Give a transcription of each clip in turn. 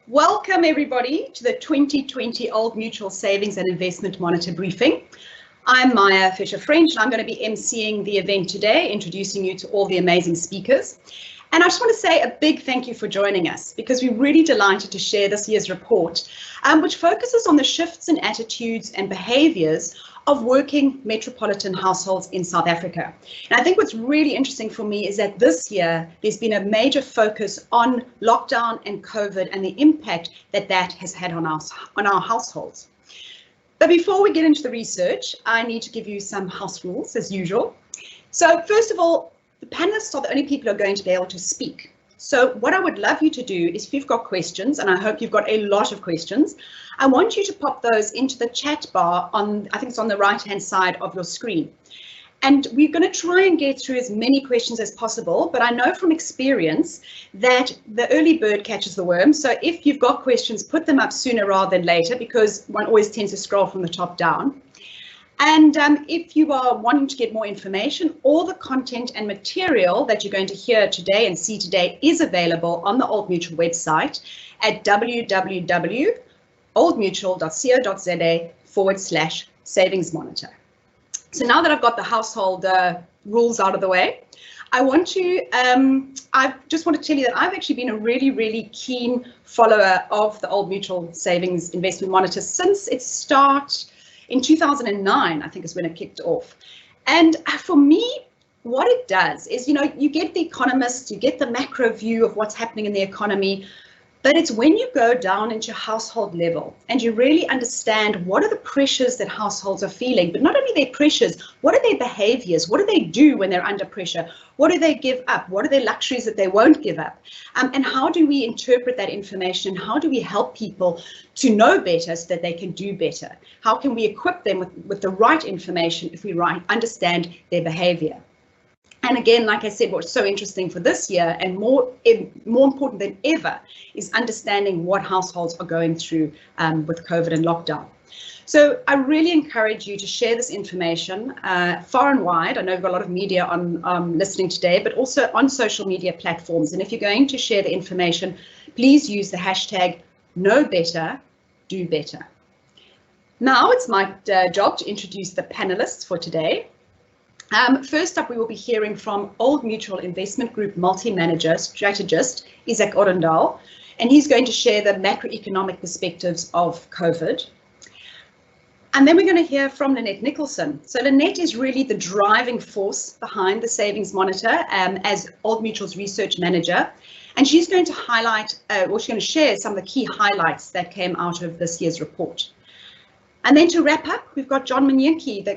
Welcome everybody to the 2020 Old Mutual Savings and Investment Monitor briefing. I'm Maya Fisher-French and I'm going to be emceeing the event today, introducing you to all the amazing speakers. And I just want to say a big thank you for joining us because we're really delighted to share this year's report, which focuses on the shifts in attitudes and behaviours of working metropolitan households in South Africa. And I think what's really interesting for me is that this year there's been a major focus on lockdown and COVID and the impact that that has had on our households. But before we get into the research, I need to give you some house rules as usual. So first of all, the panelists are the only people who are going to be able to speak. So what I would love you to do is if you've got questions, and I hope you've got a lot of questions, I want you to pop those into the chat bar on, I think it's on the right-hand side of your screen. And we're going to try and get through as many questions as possible, but I know from experience that the early bird catches the worm. So if you've got questions, put them up sooner rather than later, because one always tends to scroll from the top down. And if you are wanting to get more information, all the content and material that you're going to hear today and see today is available on the Old Mutual website at www.oldmutual.co.za/savings monitor. So now that I've got the household rules out of the way, I just want to tell you that I've actually been a really keen follower of the Old Mutual Savings Investment Monitor since its start in 2009, I think is when it kicked off. And for me, what it does is, you get the economists, you get the macro view of what's happening in the economy, but it's when you go down into household level and you really understand what are the pressures that households are feeling, but not only their pressures, what are their behaviours? What do they do when they're under pressure? What do they give up? What are their luxuries that they won't give up? And how do we interpret that information? How do we help people to know better so that they can do better? How can we equip them with the right information if we understand their behaviour? And again, like I said, what's so interesting for this year and more important than ever is understanding what households are going through with COVID and lockdown. So I really encourage you to share this information far and wide. I know we've got a lot of media on listening today, but also on social media platforms. And if you're going to share the information, please use the hashtag #KnowBetterDoBetter. Now it's my job to introduce the panelists for today. First up, we will be hearing from Old Mutual Investment Group multi-manager strategist Isaac Orendal, and he's going to share the macroeconomic perspectives of COVID. And then we're going to hear from Lynette Nicholson. So Lynette is really the driving force behind the Savings Monitor as Old Mutual's research manager, and she's going to highlight, she's going to share some of the key highlights that came out of this year's report. And then to wrap up, we've got John Manyinki, the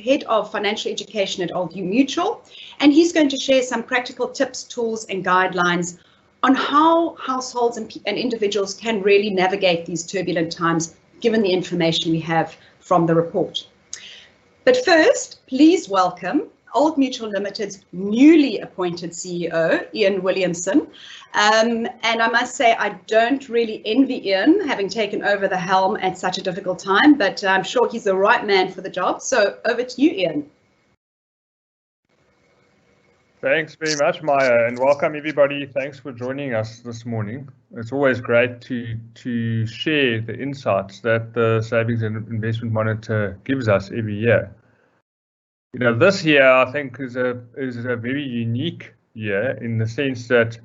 head of financial education at Old Mutual, and he's going to share some practical tips, tools and guidelines on how households and individuals can really navigate these turbulent times, given the information we have from the report. But first, please welcome Old Mutual Limited's newly appointed CEO, Ian Williamson. And I must say, I don't really envy Ian having taken over the helm at such a difficult time, but I'm sure he's the right man for the job. So over to you, Ian. Thanks very much, Maya, and welcome everybody. Thanks for joining us this morning. It's always great to share the insights that the Savings and Investment Monitor gives us every year. This year I think is a very unique year in the sense that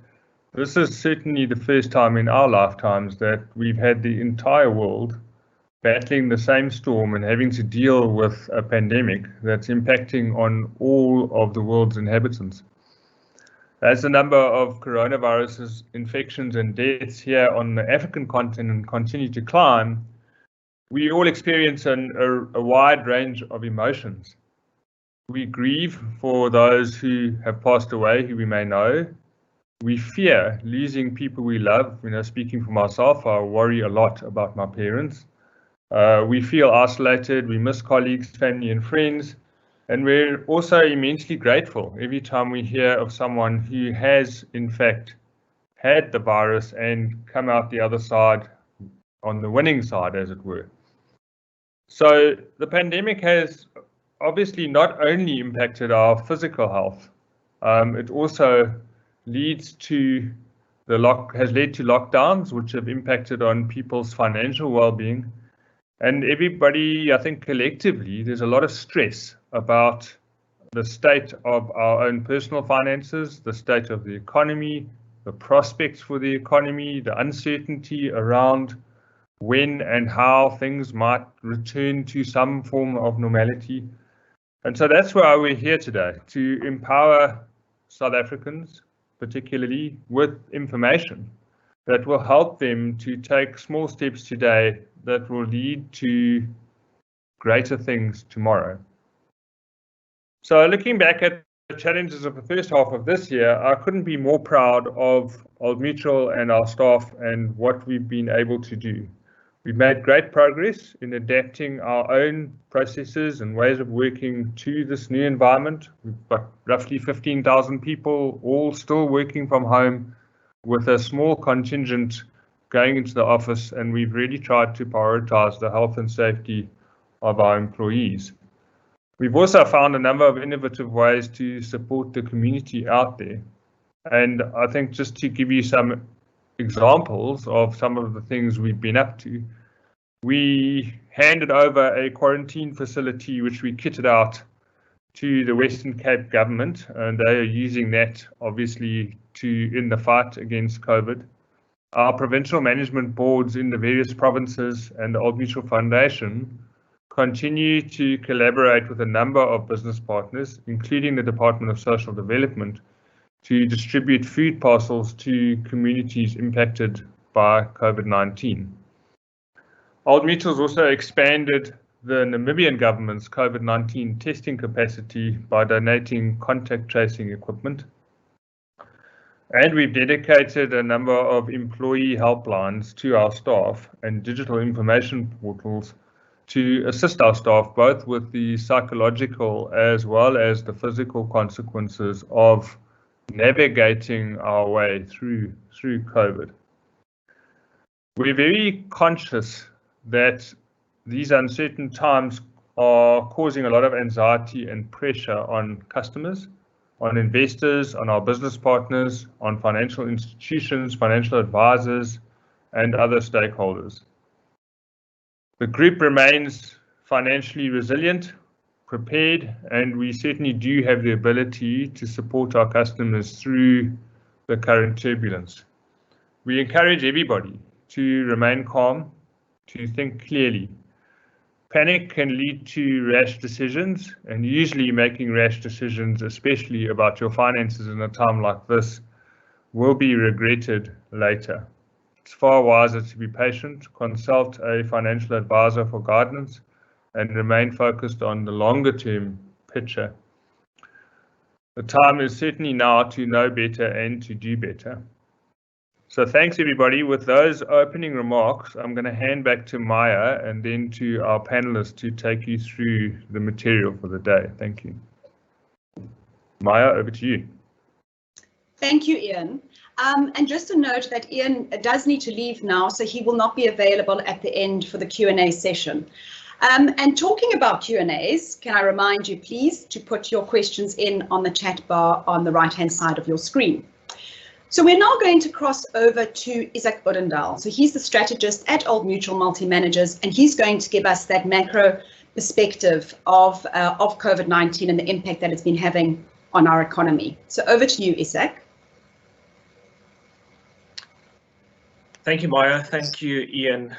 this is certainly the first time in our lifetimes that we've had the entire world battling the same storm and having to deal with a pandemic that's impacting on all of the world's inhabitants. As the number of coronavirus infections and deaths here on the African continent continue to climb, we all experience a wide range of emotions. We grieve for those who have passed away, who we may know. We fear losing people we love. Speaking for myself, I worry a lot about my parents. We feel isolated, we miss colleagues, family and friends, and we're also immensely grateful every time we hear of someone who has in fact had the virus and come out the other side on the winning side, as it were. So the pandemic has obviously not only impacted our physical health, it also leads to has led to lockdowns, which have impacted on people's financial well-being. And everybody, I think collectively, there's a lot of stress about the state of our own personal finances, the state of the economy, the prospects for the economy, the uncertainty around when and how things might return to some form of normality. And so that's why we're here today, to empower South Africans, particularly with information that will help them to take small steps today that will lead to greater things tomorrow. So looking back at the challenges of the first half of this year, I couldn't be more proud of Old Mutual and our staff and what we've been able to do. We've made great progress in adapting our own processes and ways of working to this new environment. We've got roughly 15,000 people all still working from home with a small contingent going into the office, and we've really tried to prioritize the health and safety of our employees. We've also found a number of innovative ways to support the community out there. And I think just to give you some examples of some of the things we've been up to, we handed over a quarantine facility which we kitted out to the Western Cape government, and they are using that obviously in the fight against COVID. Our provincial management boards in the various provinces and the Old Mutual Foundation continue to collaborate with a number of business partners, including the Department of Social Development, to distribute food parcels to communities impacted by COVID-19. Old Mutual has also expanded the Namibian government's COVID-19 testing capacity by donating contact tracing equipment. And we've dedicated a number of employee helplines to our staff and digital information portals to assist our staff both with the psychological as well as the physical consequences of navigating our way through COVID. We're very conscious that these uncertain times are causing a lot of anxiety and pressure on customers, on investors, on our business partners, on financial institutions, financial advisors, and other stakeholders. The group remains financially resilient, prepared, and we certainly do have the ability to support our customers through the current turbulence. We encourage everybody to remain calm, to think clearly. Panic can lead to rash decisions, and usually making rash decisions, especially about your finances in a time like this, will be regretted later. It's far wiser to be patient, consult a financial advisor for guidance, and remain focused on the longer term picture. The time is certainly now to know better and to do better. So thanks everybody. With those opening remarks, I'm going to hand back to Maya and then to our panelists to take you through the material for the day. Thank you. Maya, over to you. Thank you, Ian. And just a note that Ian does need to leave now, so he will not be available at the end for the Q&A session. And talking about Q&As, can I remind you, please, to put your questions in on the chat bar on the right-hand side of your screen. So we're now going to cross over to Isaac Odendaal. So he's the strategist at Old Mutual Multi-Managers, and he's going to give us that macro perspective of COVID-19 and the impact that it's been having on our economy. So over to you, Isaac. Thank you, Maya. Thank you, Ian.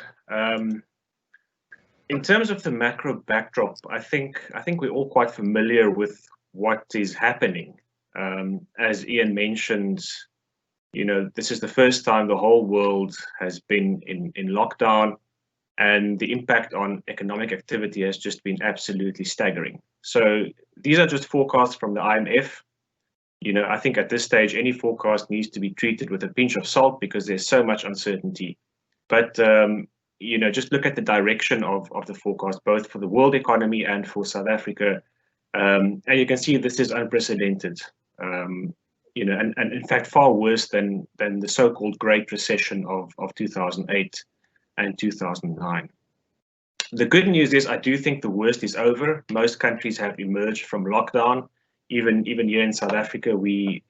In terms of the macro backdrop, I think we're all quite familiar with what is happening. As Ian mentioned, you know, this is the first time the whole world has been in lockdown, and the impact on economic activity has just been absolutely staggering. So these are just forecasts from the IMF. You know, I think at this stage, any forecast needs to be treated with a pinch of salt because there's so much uncertainty. But, you know, just look at the direction of the forecast, both for the world economy and for South Africa. And you can see this is unprecedented. You know, and in fact, far worse than the so-called Great Recession of 2008 and 2009. The good news is I do think the worst is over. Most countries have emerged from lockdown. Even here in South Africa, we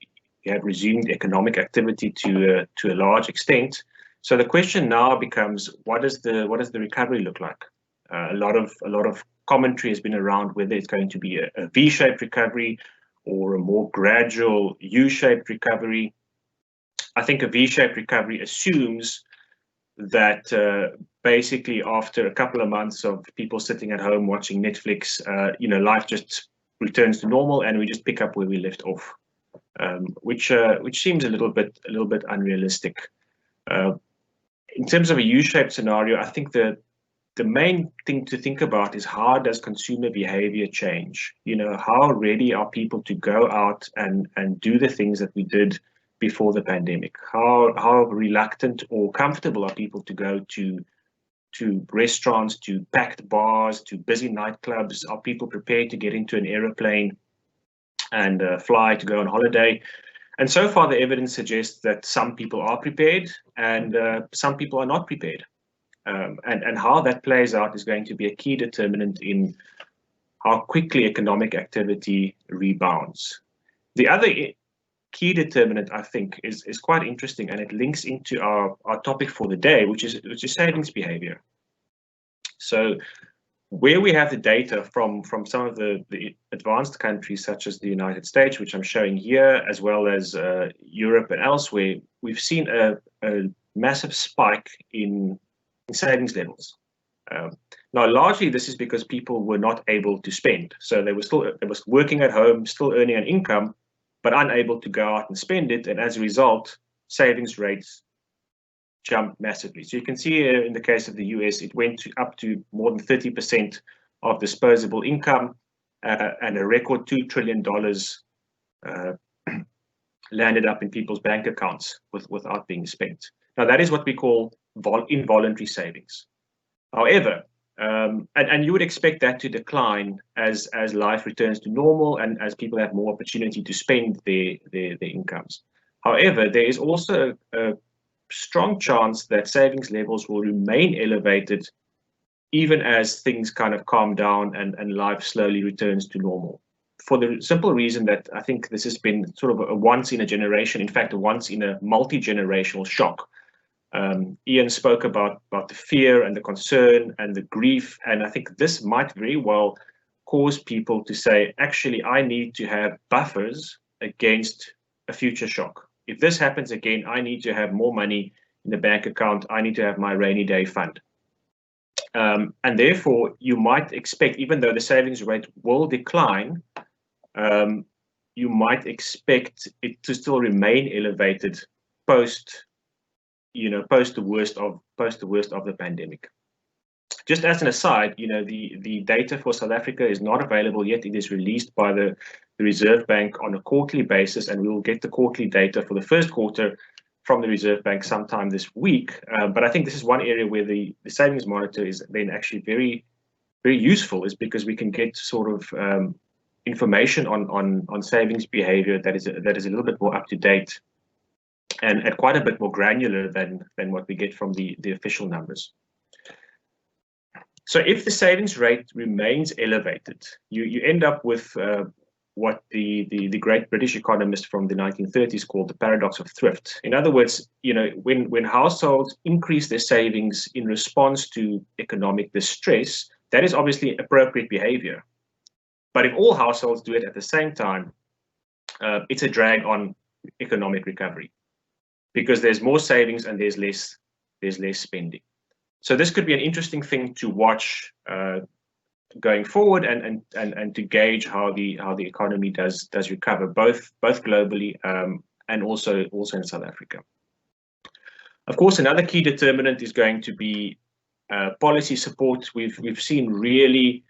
have resumed economic activity to a large extent. So the question now becomes, what does the recovery look like? A lot of commentary has been around whether it's going to be a V-shaped recovery or a more gradual U-shaped recovery. I think a V-shaped recovery assumes that basically after a couple of months of people sitting at home watching Netflix, life just returns to normal and we just pick up where we left off, which seems a little bit unrealistic. In terms of a U-shaped scenario, I think the main thing to think about is, how does consumer behavior change? How ready are people to go out and do the things that we did before the pandemic? How reluctant or comfortable are people to go to restaurants, to packed bars, to busy nightclubs? Are people prepared to get into an aeroplane and fly to go on holiday? And so far, the evidence suggests that some people are prepared and some people are not prepared. And how that plays out is going to be a key determinant in how quickly economic activity rebounds. The other key determinant, I think, is quite interesting, and it links into our topic for the day, which is savings behavior. So where we have the data from some of the advanced countries, such as the United States, which I'm showing here, as well as Europe and elsewhere, we've seen a massive spike in savings levels. Now, largely this is because people were not able to spend. So they was working at home, still earning an income, but unable to go out and spend it. And as a result, savings rates jumped massively. So you can see here in the case of the US, it went up to more than 30% of disposable income, and a record $2 trillion landed up in people's bank accounts without being spent. Now, that is what we call involuntary savings. However, and you would expect that to decline as life returns to normal and as people have more opportunity to spend their incomes. However, there is also a strong chance that savings levels will remain elevated even as things kind of calm down and life slowly returns to normal. For the simple reason that I think this has been sort of a once in a generation, in fact, a once in a multi-generational shock. Ian spoke about the fear and the concern and the grief, and I think this might very well cause people to say, actually, I need to have buffers against a future shock. If this happens again, I need to have more money in the bank account. I need to have my rainy day fund. And therefore, you might expect, even though the savings rate will decline, you might expect it to still remain elevated post the worst of the pandemic. Just as an aside, the data for South Africa is not available yet. It is released by the Reserve Bank on a quarterly basis, and we will get the quarterly data for the first quarter from the Reserve Bank sometime this week. But I think this is one area where the savings monitor is then actually very, very useful, is because we can get sort of information on savings behavior that is a little bit more up to date and quite a bit more granular than what we get from the official numbers. So if the savings rate remains elevated, you end up with what the great British economist from the 1930s called the paradox of thrift. In other words, when households increase their savings in response to economic distress, that is obviously appropriate behavior. But if all households do it at the same time, it's a drag on economic recovery, because there's more savings and there's less spending. So this could be an interesting thing to watch going forward and to gauge how the economy does recover, both globally and also in South Africa. Of course, another key determinant is going to be policy support. We've seen really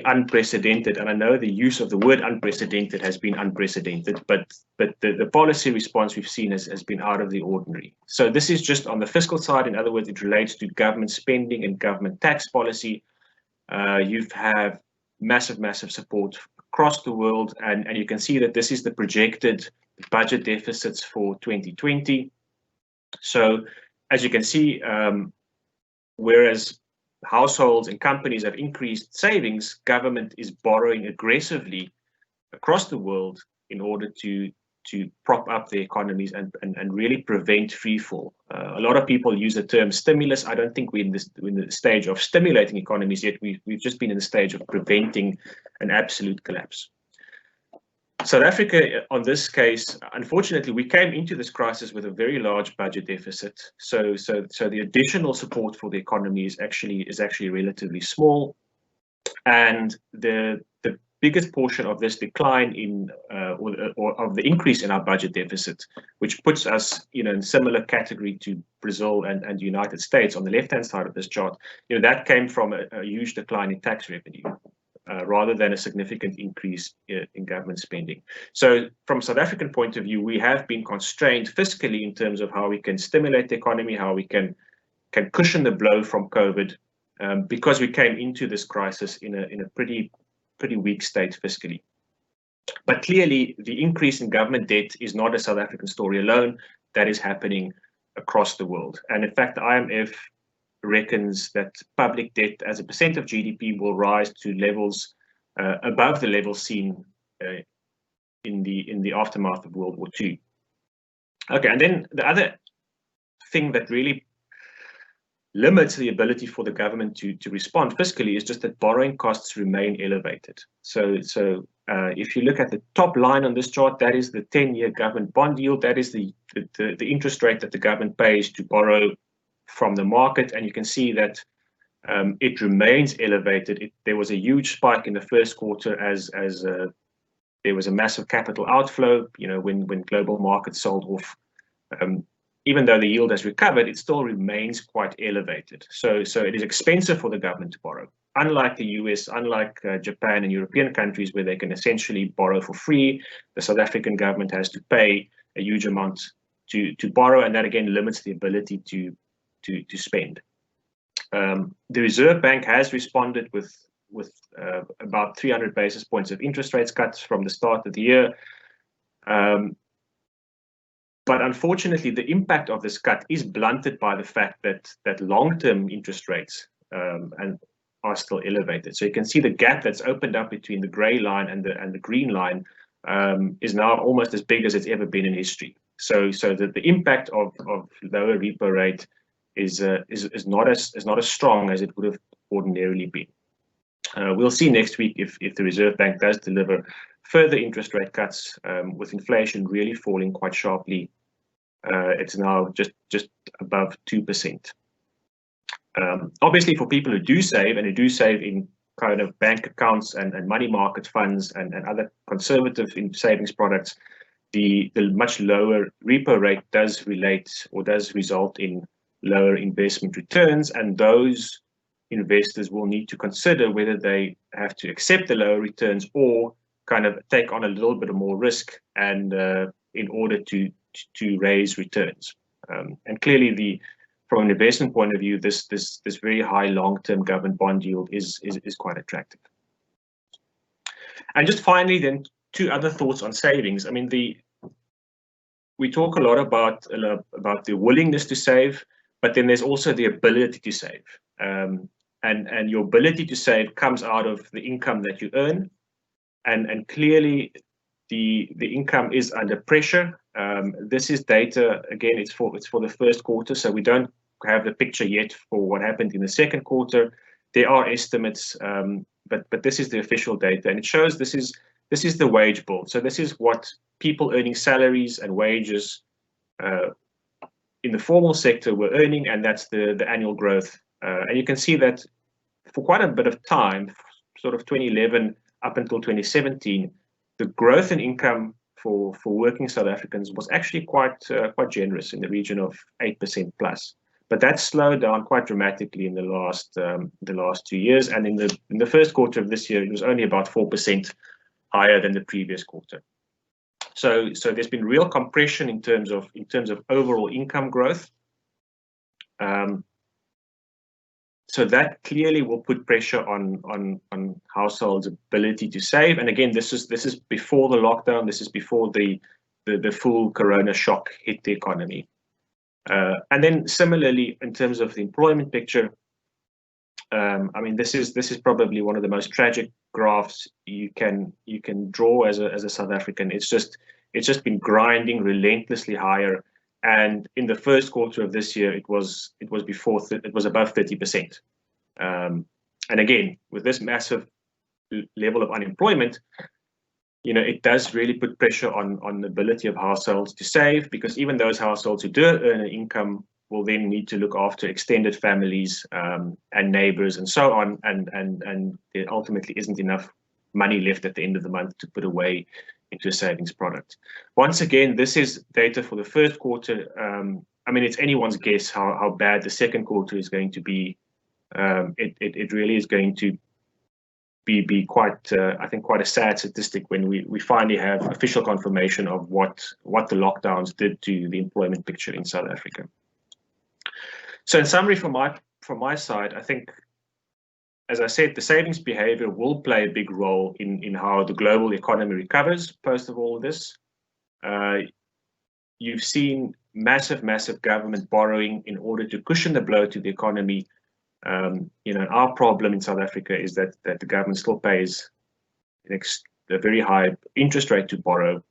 unprecedented, and I know the use of the word unprecedented has been unprecedented, but the policy response we've seen has been out of the ordinary. So this is just on the fiscal side. In other words, it relates to government spending and government tax policy. You have massive support across the world, and you can see that this is the projected budget deficits for 2020. So as you can see, whereas households and companies have increased savings, government is borrowing aggressively across the world in order to to prop up the economies and really prevent free fall. A lot of people use the term stimulus. I don't think we're in the stage of stimulating economies yet. We've just been in the stage of preventing an absolute collapse. South Africa, on this case, unfortunately, we came into this crisis with a very large budget deficit. So the additional support for the economy is actually relatively small, and the biggest portion of this decline in or of the increase in our budget deficit, which puts us in similar category to Brazil and the United States on the left-hand side of this chart, that came from a huge decline in tax revenue. Rather than a significant increase in government spending. So from a South African point of view, we have been constrained fiscally in terms of how we can stimulate the economy, how we can cushion the blow from COVID, because we came into this crisis in a pretty weak state fiscally. But clearly, the increase in government debt is not a South African story alone. That is happening across the world. And in fact, the IMF reckons that public debt as a percent of GDP will rise to levels above the level seen in the aftermath of World War II. Okay, and then the other thing that really limits the ability for the government to respond fiscally is just that borrowing costs remain elevated. So if you look at the top line on this chart, that is the 10-year government bond yield. That is the interest rate that the government pays to borrow from the market, and you can see that it remains elevated. There was a huge spike in the first quarter as there was a massive capital outflow. When global markets sold off. Even though the yield has recovered, it still remains quite elevated. So it is expensive for the government to borrow. Unlike the US, unlike Japan and European countries where they can essentially borrow for free, the South African government has to pay a huge amount to borrow, and that again limits the ability to spend. The Reserve Bank has responded with about 300 basis points of interest rates cuts from the start of the year. But unfortunately, the impact of this cut is blunted by the fact that long-term interest rates are still elevated. So you can see the gap that's opened up between the grey line and the green line is now almost as big as it's ever been in history. So that the impact of lower repo rate is not as strong as it would have ordinarily been. We'll see next week if the Reserve Bank does deliver further interest rate cuts, with inflation really falling quite sharply. It's now just above 2%. Obviously, for people who do save and who do save in kind of bank accounts and money market funds and other conservative savings products, the much lower repo rate does result in lower investment returns, and those investors will need to consider whether they have to accept the lower returns or kind of take on a little bit more risk and in order to raise returns. And clearly, from an investment point of view, this very high long-term government bond yield is quite attractive. And just finally, then, two other thoughts on savings. I mean, we talk a lot about the willingness to save, but then there's also the ability to save. And your ability to save comes out of the income that you earn, and clearly the income is under pressure. This is data, again, it's for the first quarter, so we don't have the picture yet for what happened in the second quarter. There are estimates, but this is the official data, and it shows this is the wage bill. So this is what people earning salaries and wages in the formal sector were earning, and that's the annual growth. And you can see that for quite a bit of time, sort of 2011 up until 2017, the growth in income for working South Africans was actually quite generous, in the region of 8% plus. But that slowed down quite dramatically in the last 2 years, and in the first quarter of this year, it was only about 4% higher than the previous quarter. So there's been real compression in terms of overall income growth. So that clearly will put pressure on households' ability to save. And again, this is before the lockdown. This is before the full corona shock hit the economy. And then similarly, in terms of the employment picture, I mean, this is probably one of the most tragic graphs you can draw as a South African. It's just, It's just been grinding relentlessly higher. And in the first quarter of this year, it was above 30%. And again, with this massive level of unemployment, it does really put pressure on the ability of households to save, because even those households who do earn an income will then need to look after extended families and neighbors and so on, and there ultimately isn't enough money left at the end of the month to put away into a savings product. Once again, this is data for the first quarter. I mean, it's anyone's guess how bad the second quarter is going to be. It really is going to be quite, I think, quite a sad statistic when we finally have official confirmation of what the lockdowns did to the employment picture in South Africa. So in summary, from my side, I think, as I said, the savings behavior will play a big role in how the global economy recovers post of all of this. You've seen massive government borrowing in order to cushion the blow to the economy. Our problem in South Africa is that the government still pays a very high interest rate to borrow.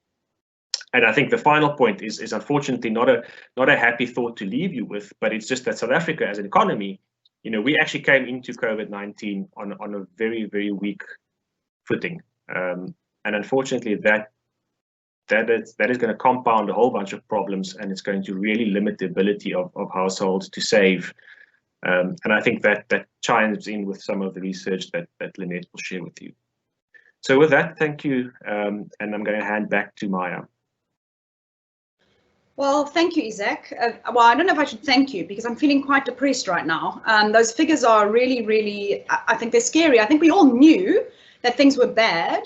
And I think the final point is unfortunately not a happy thought to leave you with, but it's just that South Africa as an economy, we actually came into COVID-19 on a very, very weak footing. And unfortunately that is going to compound a whole bunch of problems, and it's going to really limit the ability of households to save. And I think that chimes in with some of the research that Lynette will share with you. So with that, thank you. And I'm going to hand back to Maya. Well, thank you, Isaac. Well, I don't know if I should thank you, because I'm feeling quite depressed right now. Those figures are really, really, I think they're scary. I think we all knew that things were bad,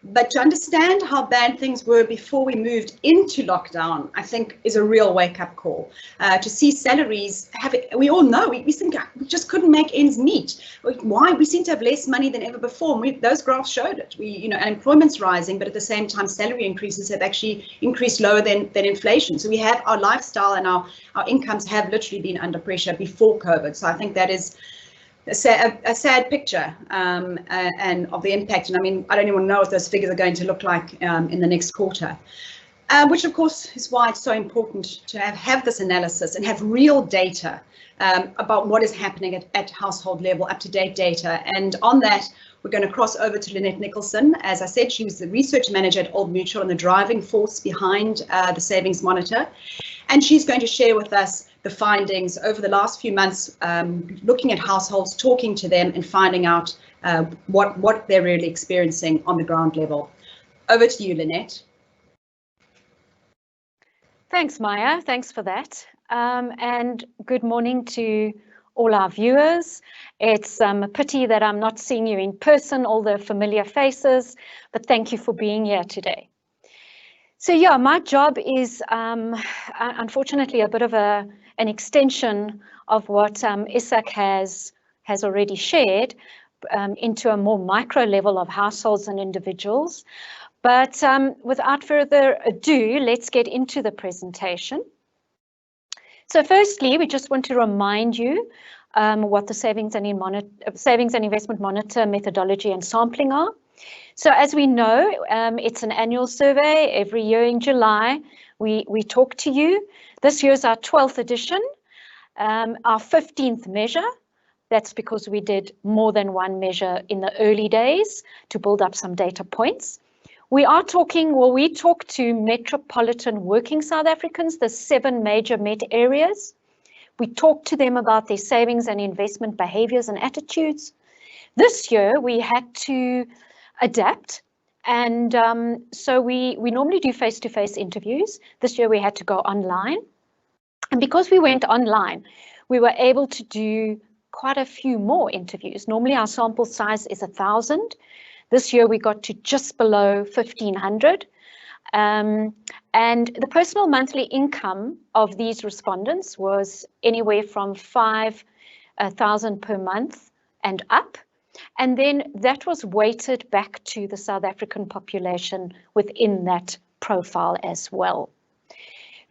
but to understand how bad things were before we moved into lockdown, I think is a real wake-up call. To see salaries we all know, we think we just couldn't make ends meet. Why? We seem to have less money than ever before. Those graphs showed it. Unemployment's rising, but at the same time, salary increases have actually increased lower than inflation. So we have our lifestyle and our incomes have literally been under pressure before COVID. So I think that is a sad picture and of the impact. And I mean, I don't even know what those figures are going to look like in the next quarter, which of course is why it's so important to have this analysis and have real data about what is happening at household level, up-to-date data. And on that, we're going to cross over to Lynette Nicholson. As I said, she was the research manager at Old Mutual and the driving force behind the Savings Monitor. And she's going to share with us the findings over the last few months, looking at households, talking to them and finding out what they're really experiencing on the ground level. Over to you, Lynette. Thanks, Maya. Thanks for that. And good morning to all our viewers. It's a pity that I'm not seeing you in person, all the familiar faces, but thank you for being here today. So yeah, my job is unfortunately a bit of an extension of what Isaac has already shared into a more micro level of households and individuals. But without further ado, let's get into the presentation. So firstly, we just want to remind you what the Savings and Investment Monitor methodology and sampling are. So as we know, it's an annual survey. Every year in July, we talk to you. This year's our 12th edition, our 15th measure. That's because we did more than one measure in the early days to build up some data points. We talk to metropolitan working South Africans, the 7 major met areas. We talk to them about their savings and investment behaviours and attitudes. This year, we had to adapt. And so we normally do face-to-face interviews. This year, we had to go online. And because we went online, we were able to do quite a few more interviews. Normally, our sample size is 1,000. This year, we got to just below 1,500. And the personal monthly income of these respondents was anywhere from 5,000 per month and up. And then that was weighted back to the South African population within that profile as well.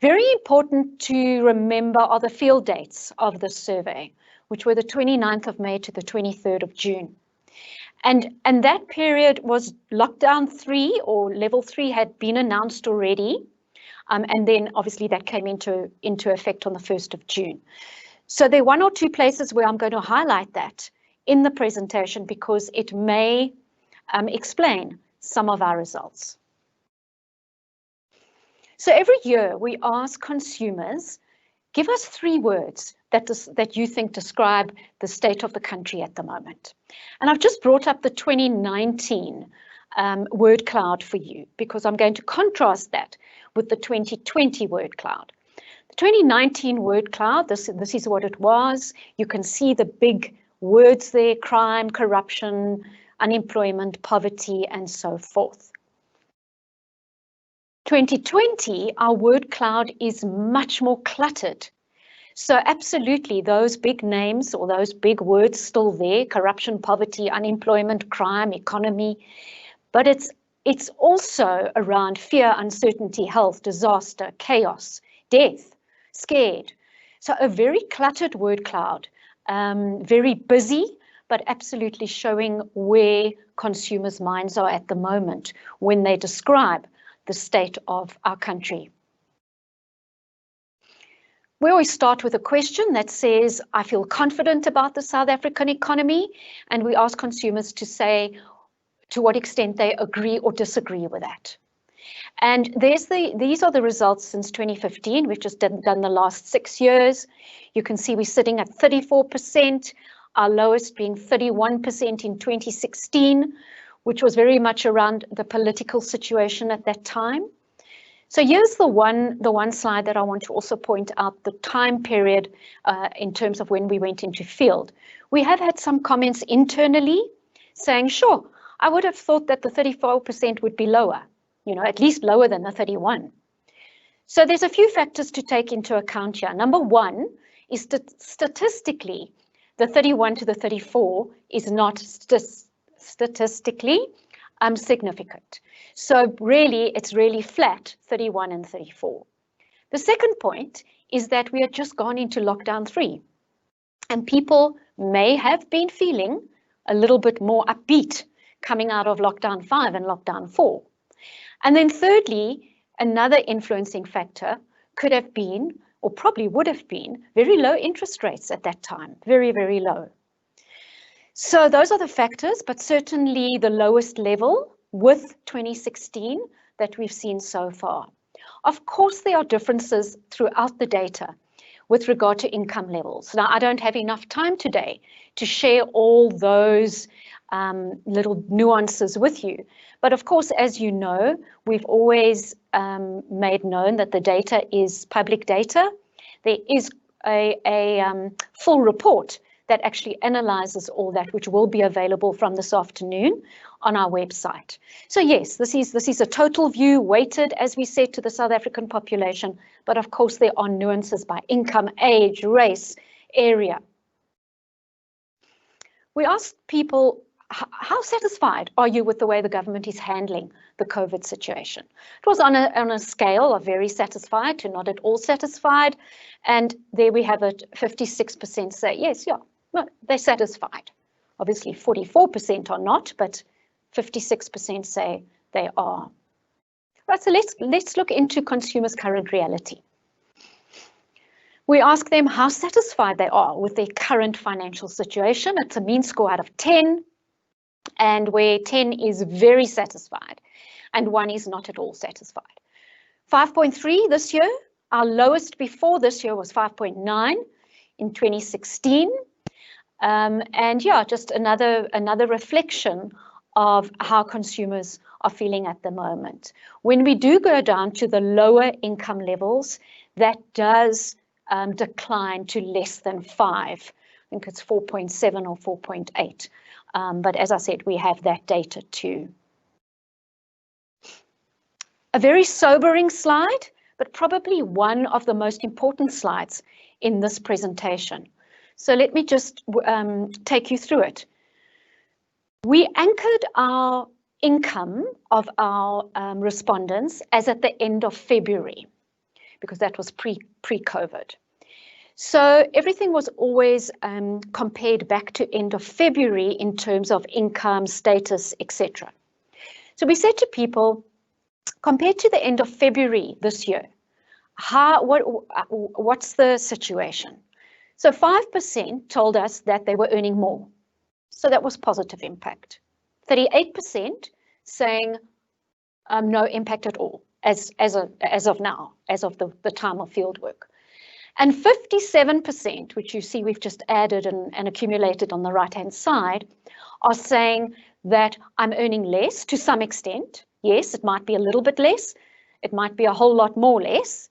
Very important to remember are the field dates of the survey, which were the 29th of May to the 23rd of June. And that period was lockdown 3 or level 3 had been announced already. And then obviously that came into effect on the 1st of June. So there are 1 or 2 places where I'm going to highlight that in the presentation because it may explain some of our results. So every year we ask consumers, give us 3 words that you think describe the state of the country at the moment. And I've just brought up the 2019 word cloud for you because I'm going to contrast that with the 2020 word cloud. The 2019 word cloud, this is what it was. You can see the big words there: crime, corruption, unemployment, poverty, and so forth. 2020, our word cloud is much more cluttered. So absolutely, those big names or those big words still there: corruption, poverty, unemployment, crime, economy. But it's also around fear, uncertainty, health, disaster, chaos, death, scared. So a very cluttered word cloud, very busy, but absolutely showing where consumers' minds are at the moment when they describe the state of our country. We always start with a question that says, I feel confident about the South African economy, and we ask consumers to say to what extent they agree or disagree with that. And these are the results since 2015. We've just done the last 6 years. You can see we're sitting at 34%, our lowest being 31% in 2016, which was very much around the political situation at that time. So here's the one slide that I want to also point out, the time period in terms of when we went into field. We have had some comments internally saying, sure, I would have thought that the 34% would be lower, at least lower than the 31. So there's a few factors to take into account here. Number 1 is that statistically, the 31 to the 34 is not statistically significant. So really, it's really flat, 31 and 34. The second point is that we had just gone into lockdown 3, and people may have been feeling a little bit more upbeat coming out of lockdown 5 and lockdown 4. And then thirdly, another influencing factor could have been, or probably would have been, very low interest rates at that time, very, very low. So those are the factors, but certainly the lowest level with 2016 that we've seen so far. Of course, there are differences throughout the data with regard to income levels. Now, I don't have enough time today to share all those little nuances with you. But of course, as you know, we've always made known that the data is public data. There is a full report that actually analyzes all that, which will be available from this afternoon on our website. So yes, this is a total view weighted, as we said, to the South African population. But of course, there are nuances by income, age, race, area. We asked people, how satisfied are you with the way the government is handling the COVID situation? It was on a scale of very satisfied to not at all satisfied. And there we have it, 56% say, yes, yeah, no, they're satisfied. Obviously 44% are not, but 56% say they are. Right, so let's look into consumers' current reality. We ask them how satisfied they are with their current financial situation. It's a mean score out of 10. And where 10 is very satisfied and 1 is not at all satisfied. 5.3 this year, our lowest before this year was 5.9 in 2016. And yeah, just another reflection of how consumers are feeling at the moment. When we do go down to the lower income levels, that does decline to less than 5. I think it's 4.7 or 4.8. But as I said, we have that data too. A very sobering slide, but probably one of the most important slides in this presentation. So let me just take you through it. We anchored our income of our respondents as at the end of February, because that was pre-COVID. So everything was always compared back to end of February in terms of income, status, etc. So we said to people, compared to the end of February this year, what's the situation? So 5% told us that they were earning more. So that was positive impact. 38% saying no impact at all as of now, as of the time of field work. And 57%, which you see we've just added and accumulated on the right-hand side, are saying that I'm earning less to some extent. Yes, it might be a little bit less. It might be a whole lot more less.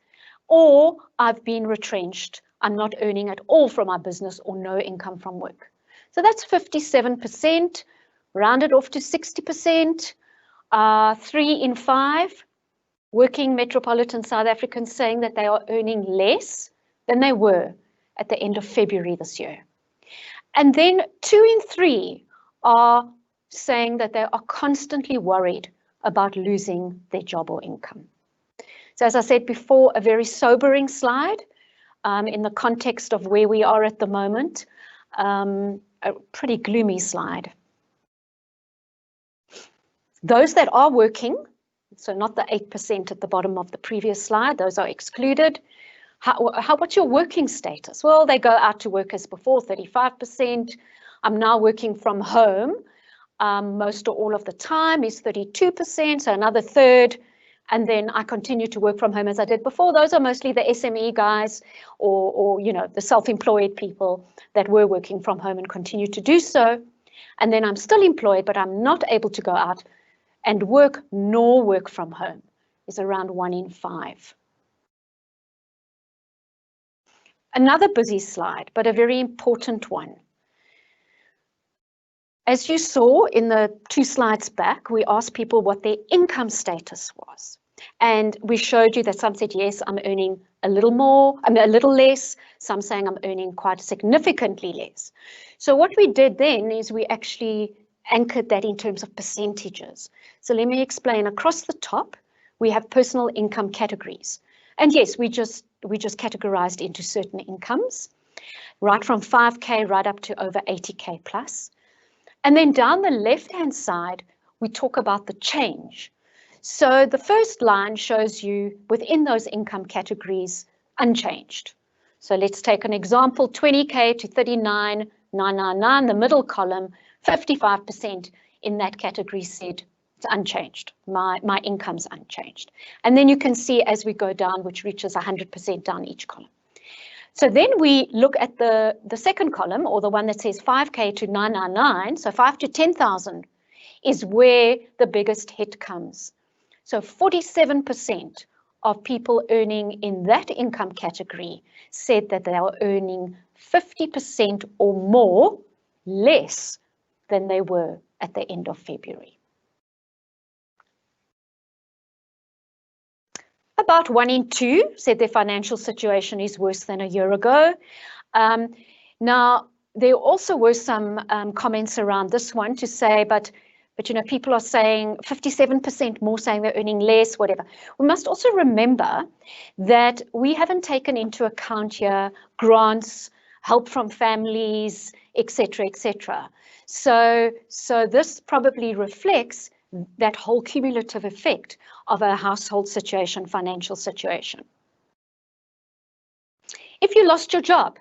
Or I've been retrenched. I'm not earning at all from my business or no income from work. So that's 57%, rounded off to 60%. 3 in 5 working metropolitan South Africans saying that they are earning less than they were at the end of February this year. And then 2 in 3 are saying that they are constantly worried about losing their job or income. So as I said before, a very sobering slide in the context of where we are at the moment, a pretty gloomy slide. Those that are working, so not the 8% at the bottom of the previous slide, those are excluded. What's your working status? Well, they go out to work as before, 35%. I'm now working from home. Most or all of the time is 32%, so another third. And then I continue to work from home as I did before. Those are mostly the SME guys or you know, the self-employed people that were working from home and continue to do so. And then I'm still employed, but I'm not able to go out and work nor work from home, is around 1 in 5. Another busy slide, but a very important one. As you saw in the 2 slides back, we asked people what their income status was. And we showed you that some said, yes, I'm earning a little more, I mean, a little less. Some saying I'm earning quite significantly less. So what we did then is we actually anchored that in terms of percentages. So let me explain. Across the top, we have personal income categories. And yes, we just categorized into certain incomes, right from 5K right up to over 80K plus. And then down the left-hand side, we talk about the change. So the first line shows you within those income categories unchanged. So let's take an example, 20K to 39,999, the middle column, 55% in that category said it's unchanged. My income's unchanged. And then you can see as we go down, which reaches 100% down each column. So then we look at the second column, or the one that says 5K to 999, so 5 to 10,000 is where the biggest hit comes. So 47% of people earning in that income category said that they are earning 50% or more less than they were at the end of February. About 1 in 2 said their financial situation is worse than a year ago. Now, there also were some comments around this one to say, but you know, people are saying 57% more saying they're earning less, whatever. We must also remember that we haven't taken into account here grants, help from families, etc., etc. So this probably reflects that whole cumulative effect of a household situation, financial situation. If you lost your job,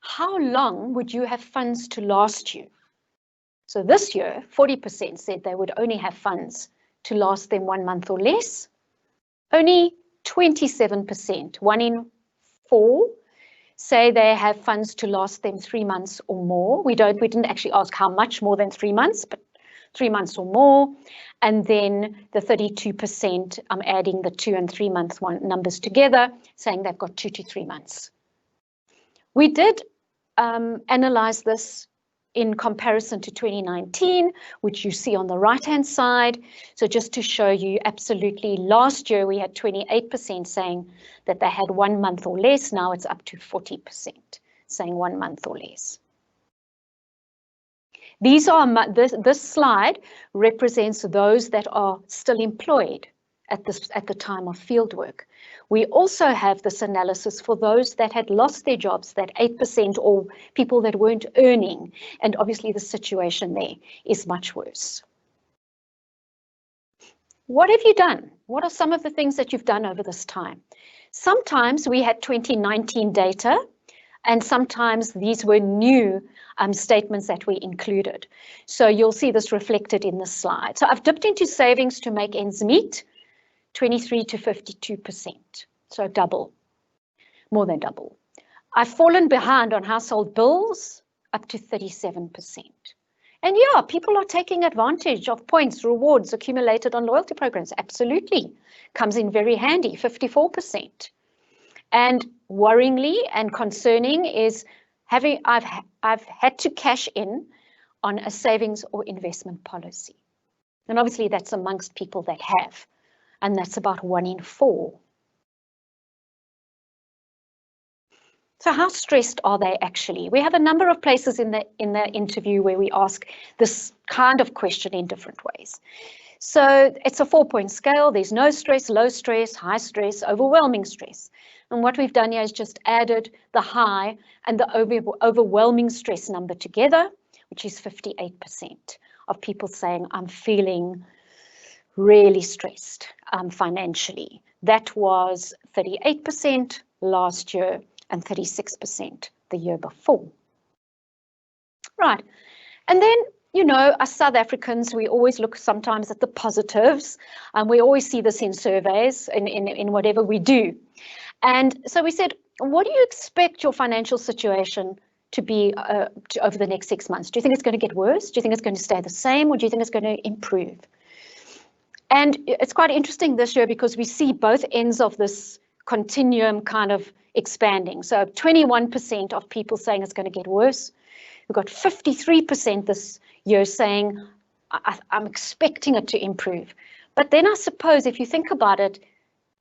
how long would you have funds to last you? So this year, 40% said they would only have funds to last them 1 month or less. Only 27%, 1 in 4, say they have funds to last them 3 months or more. We didn't actually ask how much more than 3 months, but 3 months or more. And then the 32%, I'm adding the 2 and 3 month numbers together, saying they've got 2 to 3 months. We did analyze this in comparison to 2019, which you see on the right-hand side. So just to show you, absolutely, last year we had 28% saying that they had 1 month or less. Now it's up to 40% saying 1 month or less. These are this slide represents those that are still employed at the time of fieldwork. We also have this analysis for those that had lost their jobs, that 8%, or people that weren't earning. And obviously the situation there is much worse. What have you done? What are some of the things that you've done over this time? Sometimes we had 2019 data, and sometimes these were new statements that we included. So you'll see this reflected in this slide. So I've dipped into savings to make ends meet, 23 to 52%, so double, more than double. I've fallen behind on household bills, up to 37%. And yeah, people are taking advantage of points, rewards accumulated on loyalty programs. Absolutely, comes in very handy, 54%. And worryingly and concerning is I've had to cash in on a savings or investment policy. And obviously that's amongst people that have, and that's about 1 in 4. So how stressed are they actually? We have a number of places in the interview where we ask this kind of question in different ways. So it's a 4-point scale. There's no stress, low stress, high stress, overwhelming stress. And what we've done here is just added the high and the overwhelming stress number together, which is 58% of people saying, I'm feeling really stressed financially. That was 38% last year and 36% the year before. Right, and then, you know, as South Africans, we always look sometimes at the positives, and we always see this in surveys, in whatever we do. And so we said, what do you expect your financial situation to be over the next 6 months? Do you think it's going to get worse? Do you think it's going to stay the same? Or do you think it's going to improve? And it's quite interesting this year because we see both ends of this continuum kind of expanding. So 21% of people saying it's going to get worse. We've got 53% this year saying, I'm expecting it to improve. But then I suppose if you think about it,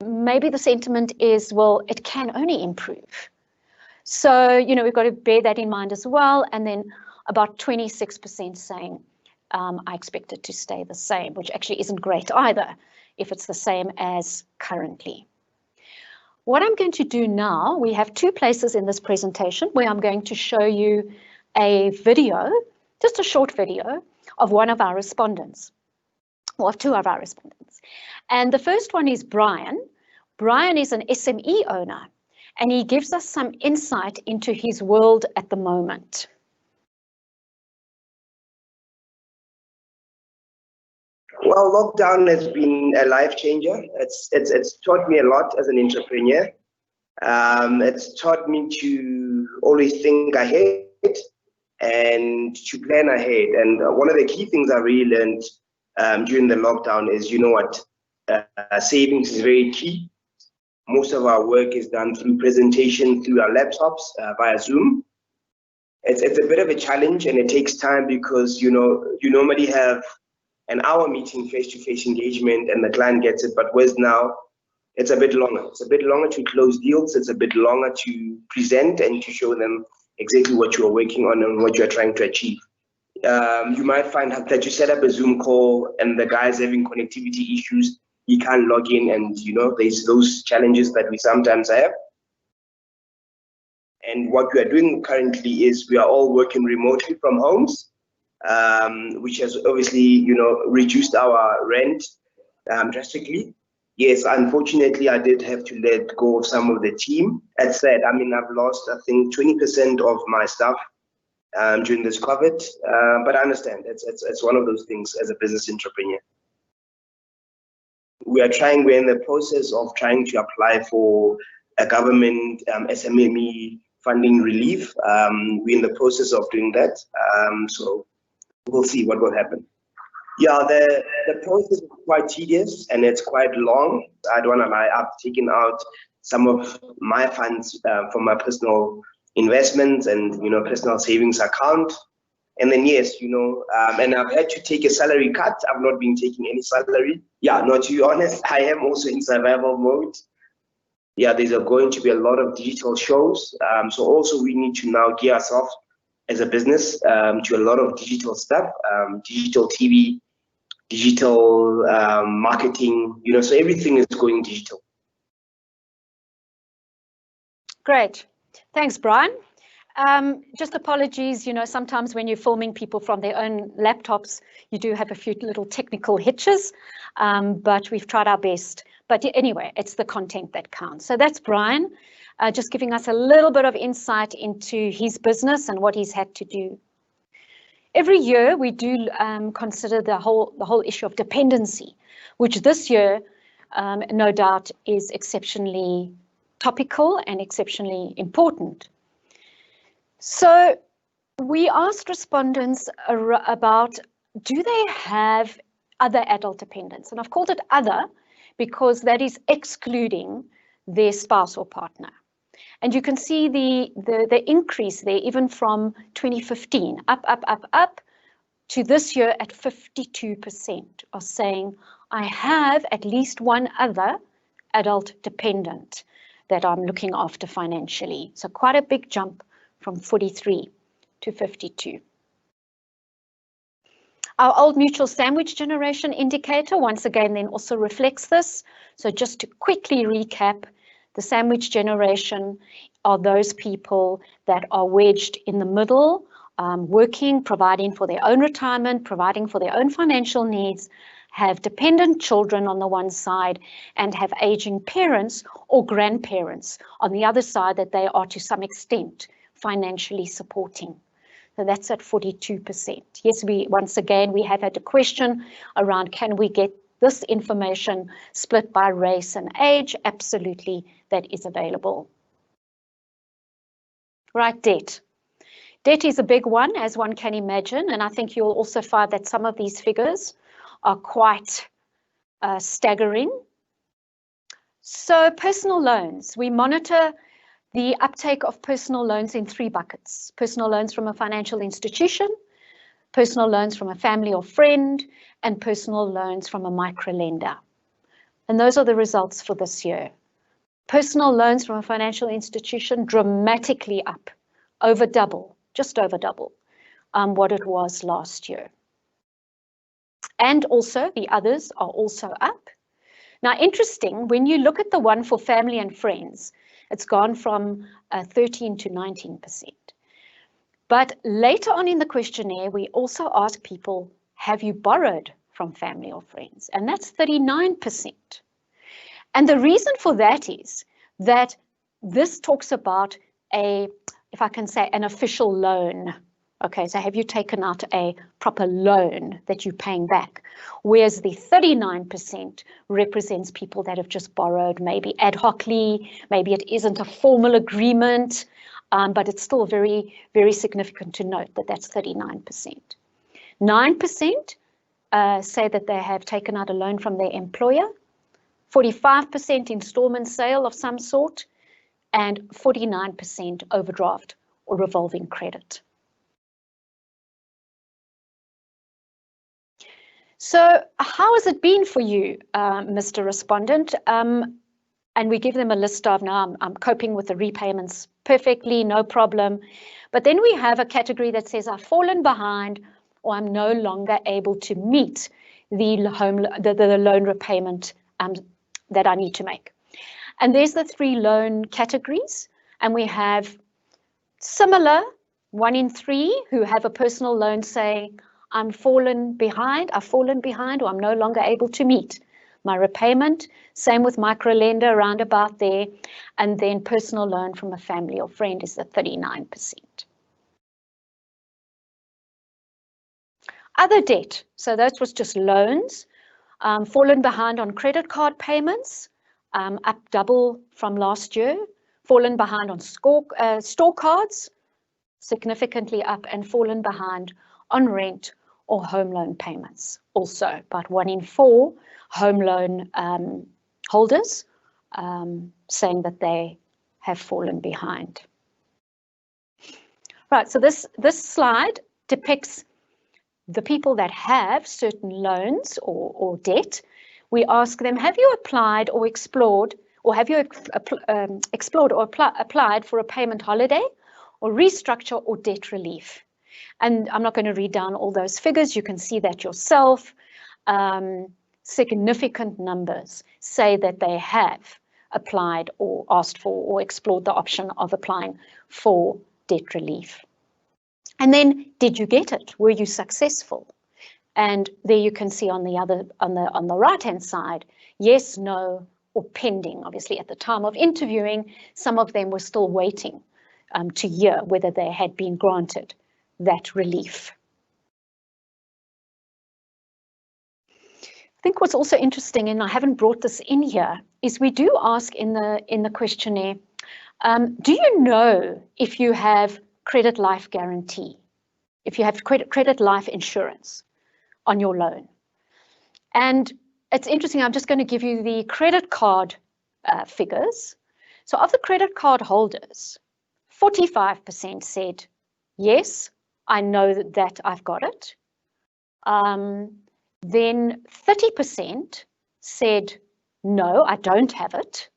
maybe the sentiment is, well, it can only improve. So, you know, we've got to bear that in mind as well. And then about 26% saying, I expect it to stay the same, which actually isn't great either, if it's the same as currently. What I'm going to do now, we have 2 places in this presentation where I'm going to show you a video, just a short video of one of our respondents, or of 2 of our respondents. And the first one is Brian. Brian is an SME owner, and he gives us some insight into his world at the moment. Well, lockdown has been a life changer. It's taught me a lot as an entrepreneur. It's taught me to always think ahead and to plan ahead. And one of the key things I really learned during the lockdown is, you know what, savings is very key. Most of our work is done through presentation, through our laptops, via Zoom. It's a bit of a challenge, and it takes time because, you know, you normally have an hour meeting, face-to-face engagement, and the client gets it. But whereas now, it's a bit longer. It's a bit longer to close deals. It's a bit longer to present and to show them exactly what you are working on and what you are trying to achieve. You might find that you set up a Zoom call and the guy's having connectivity issues. He can't log in, and you know, there's those challenges that we sometimes have. And what we are doing currently is we are all working remotely from homes, which has obviously, you know, reduced our rent drastically. Yes, unfortunately, I did have to let go of some of the team. That said, I mean, I've lost, I think, 20% of my staff during this COVID, but I understand it's one of those things as a business entrepreneur. We're in the process of trying to apply for a government SMME funding relief. We're in the process of doing that, so we'll see what will happen. Yeah, the process is quite tedious and it's quite long. I don't want to lie, I've taken out some of my funds from my personal investments and, you know, personal savings account. And then, yes, you know, and I've had to take a salary cut. I've not been taking any salary. Yeah, no, to be honest, I am also in survival mode. Yeah, there's going to be a lot of digital shows. So also we need to now gear ourselves as a business to a lot of digital stuff, digital TV, digital marketing, so everything is going digital. Great. Thanks, Brian. Just apologies, sometimes when you're filming people from their own laptops, you do have a few little technical hitches, but we've tried our best. But anyway, it's the content that counts. So that's Brian, just giving us a little bit of insight into his business and what he's had to do. Every year we do consider the whole issue of dependency, which this year, no doubt, is exceptionally topical and exceptionally important. So we asked respondents about, do they have other adult dependents? And I've called it other because that is excluding their spouse or partner. And you can see the increase there, even from 2015, up to this year at 52% are saying, I have at least one other adult dependent that I'm looking after financially. So quite a big jump from 43 to 52. Our old mutual sandwich generation indicator, once again, then also reflects this. So just to quickly recap, the sandwich generation are those people that are wedged in the middle, working, providing for their own retirement, providing for their own financial needs, have dependent children on the one side, and have aging parents or grandparents on the other side that they are to some extent financially supporting. So that's at 42%. Yes, once again, we have had a question around, can we get this information split by race and age? Absolutely, that is available. Right, debt. Debt is a big one, as one can imagine, and I think you'll also find that some of these figures are quite staggering. So personal loans, we monitor the uptake of personal loans in 3 buckets: personal loans from a financial institution, personal loans from a family or friend, and personal loans from a microlender. And those are the results for this year. Personal loans from a financial institution dramatically up, over double, just over double what it was last year. And also the others are also up. Now, interesting, when you look at the one for family and friends, it's gone from 13 to 19%. But later on in the questionnaire, we also ask people, have you borrowed from family or friends? And that's 39%. And the reason for that is that this talks about if I can say, an official loan. Okay, so have you taken out a proper loan that you're paying back? Whereas the 39% represents people that have just borrowed, maybe ad hocly, maybe it isn't a formal agreement, but it's still very, very significant to note that that's 39%. 9% say that they have taken out a loan from their employer, 45% installment sale of some sort, and 49% overdraft or revolving credit. So how has it been for you, Mr. Respondent? And we give them a list of, now I'm coping with the repayments perfectly, no problem. But then we have a category that says I've fallen behind, or I'm no longer able to meet the loan repayment that I need to make. And there's the 3 loan categories, and we have similar 1 in 3 who have a personal loan saying, I've fallen behind, or I'm no longer able to meet my repayment. Same with microlender, around about there. And then personal loan from a family or friend is the 39%. Other debt, so that was just loans. Fallen behind on credit card payments, up double from last year. Fallen behind on store cards, significantly up, and fallen behind on rent or home loan payments. Also, about 1 in 4 home loan holders saying that they have fallen behind. Right, so this slide depicts the people that have certain loans or debt. We ask them, have you applied or explored, or have you explored or applied for a payment holiday or restructure or debt relief? And I'm not going to read down all those figures. You can see that yourself. significant numbers say that they have applied or asked for or explored the option of applying for debt relief. And then, did you get it? Were you successful? And there you can see on the right-hand side, yes, no, or pending. Obviously, at the time of interviewing, some of them were still waiting to hear whether they had been granted that relief. I think what's also interesting, and I haven't brought this in here, is we do ask in the questionnaire, do you know if you have credit life guarantee, if you have credit life insurance on your loan? And it's interesting, I'm just going to give you the credit card figures. So of the credit card holders, 45% said, yes, I know that I've got it. Then 30% said, no, I don't have it.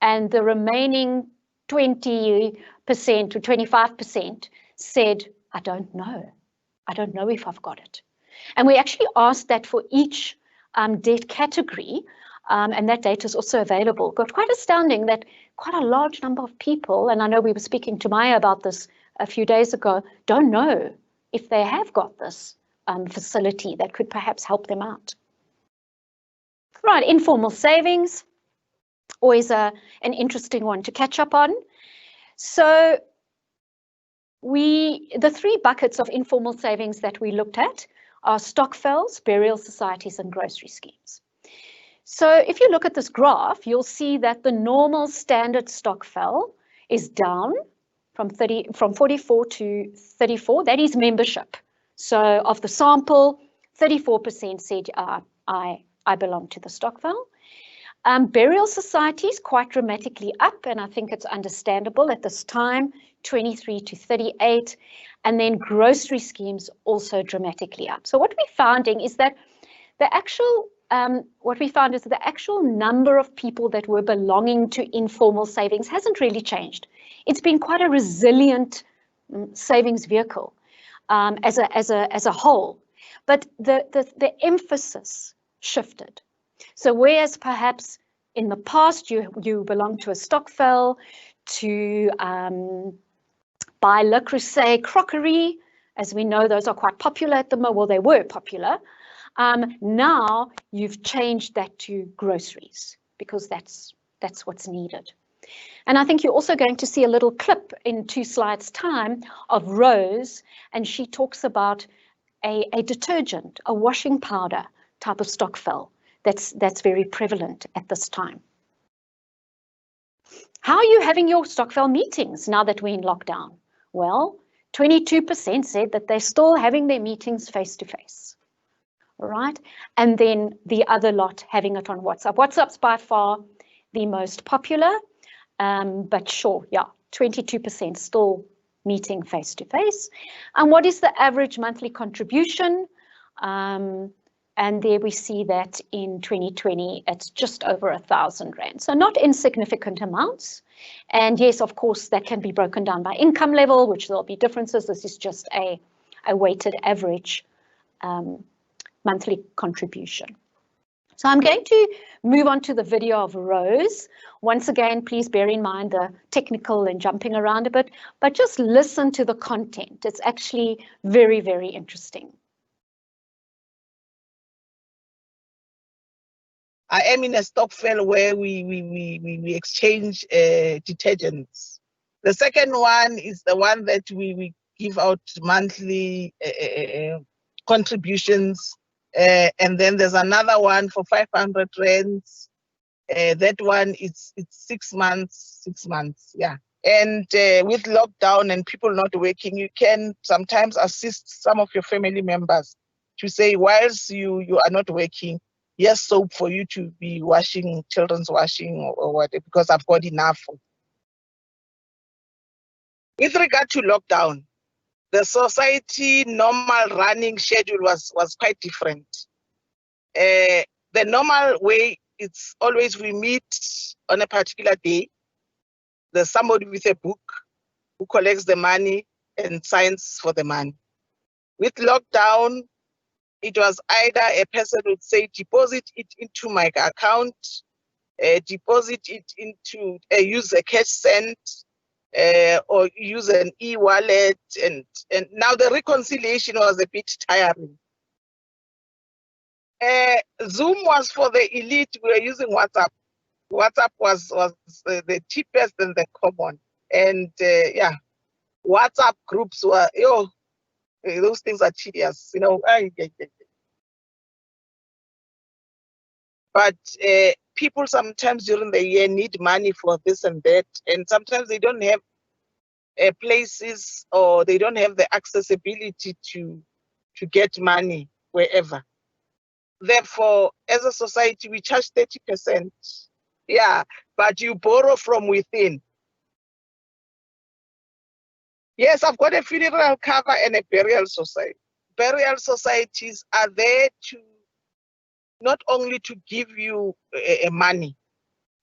And the remaining 20% to 25% said, I don't know. I don't know if I've got it. And we actually asked that for each debt category, and that data is also available. But quite astounding that quite a large number of people, and I know we were speaking to Maya about this a few days ago, don't know if they have got this facility that could perhaps help them out. Right, informal savings, always an interesting one to catch up on. So the three buckets of informal savings that we looked at are stokvels, burial societies, and grocery schemes. So if you look at this graph, you'll see that the normal standard stokvel is down from 44 to 34. That is membership. So of the sample, 34% said I belong to the stokvel. Burial societies quite dramatically up, and I think it's understandable at this time, 23 to 38, and then grocery schemes also dramatically up. So what we're finding is that the actual number of people that were belonging to informal savings hasn't really changed. It's been quite a resilient savings vehicle as a whole, but the emphasis shifted. So whereas perhaps in the past you belonged to a stokvel to buy Le Creuset crockery, as we know those are quite popular at the moment, well they were popular, now you've changed that to groceries because that's what's needed. And I think you're also going to see a little clip in 2 slides time of Rose, and she talks about a detergent, a washing powder type of stokvel that's very prevalent at this time. How are you having your stokvel meetings now that we're in lockdown? Well, 22% said that they're still having their meetings face-to-face, right? And then the other lot having it on WhatsApp. WhatsApp's by far the most popular, but sure, yeah, 22% still meeting face-to-face. And what is the average monthly contribution? And there we see that in 2020, it's just over 1,000 Rand. So not insignificant amounts. And yes, of course, that can be broken down by income level, which there'll be differences. This is just a weighted average monthly contribution. So I'm going to move on to the video of Rose. Once again, please bear in mind the technical and jumping around a bit, but just listen to the content. It's actually very, very interesting. I am in a stokvel where we exchange detergents. The second one is the one that we give out monthly contributions, and then there's another one for 500 Rands. That one it's 6 months, 6 months, yeah. And with lockdown and people not working, you can sometimes assist some of your family members to say, whilst you are not working, yes, soap for you to be washing, children's washing or whatever, because I've got enough. With regard to lockdown, the society normal running schedule was quite different. The normal way, it's always we meet on a particular day. There's somebody with a book who collects the money and signs for the money. With lockdown, it was either a person would say, deposit it into my account, deposit it into, use a cash send, or use an e-wallet, and now the reconciliation was a bit tiring. Zoom was for the elite. We were using WhatsApp. WhatsApp was the cheapest and the common, and yeah, WhatsApp groups were, those things are tedious, you know. But people sometimes during the year need money for this and that, and sometimes they don't have places, or they don't have the accessibility to get money wherever. Therefore, as a society, we charge 30%. Yeah, but you borrow from within. Yes, I've got a funeral cover and a burial society. Burial societies are there to not only to give you money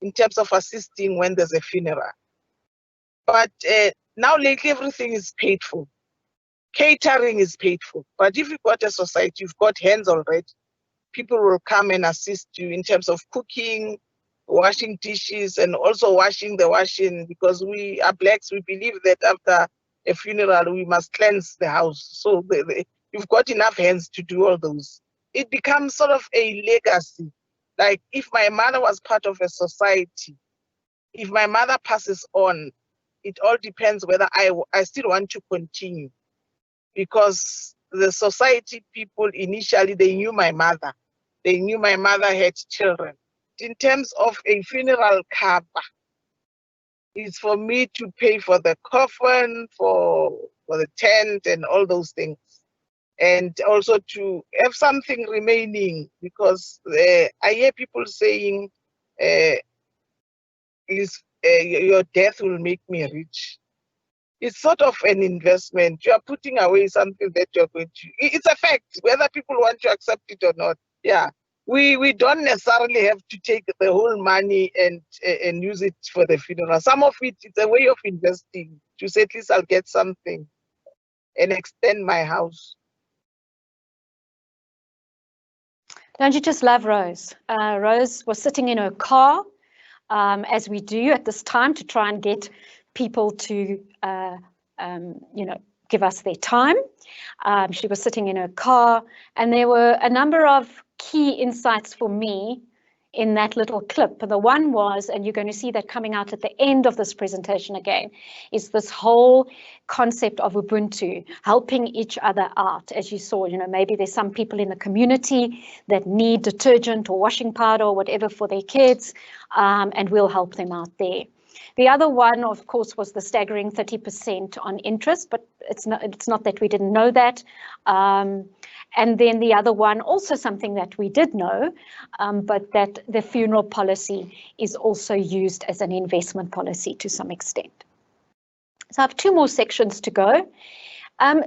in terms of assisting when there's a funeral, but now lately everything is paid for. Catering is paid for. But if you've got a society, you've got hands already, people will come and assist you in terms of cooking, washing dishes, and also washing the washing, because we are blacks, we believe that after a funeral, we must cleanse the house. So you've got enough hands to do all those. It becomes sort of a legacy. Like if my mother was part of a society, if my mother passes on, it all depends whether I still want to continue. Because the society people initially, they knew my mother. They knew my mother had children. In terms of a funeral cover, it's for me to pay for the coffin, for the tent and all those things. And also to have something remaining, because I hear people saying, your death will make me rich. It's sort of an investment. You are putting away something that you're going to, it's a fact, whether people want to accept it or not. Yeah. We don't necessarily have to take the whole money and use it for the funeral. Some of it, it's a way of investing to say, at least I'll get something and extend my house. Don't you just love Rose? Rose was sitting in her car, as we do at this time, to try and get people to, give us their time. She was sitting in her car, and there were a number of key insights for me in that little clip. The one was, and you're going to see that coming out at the end of this presentation again, is this whole concept of Ubuntu, helping each other out. As you saw, maybe there's some people in the community that need detergent or washing powder or whatever for their kids, and we'll help them out there. The other one, of course, was the staggering 30% on interest, but it's not that we didn't know that. And then the other one, also something that we did know, but that the funeral policy is also used as an investment policy to some extent. So I have two more sections to go.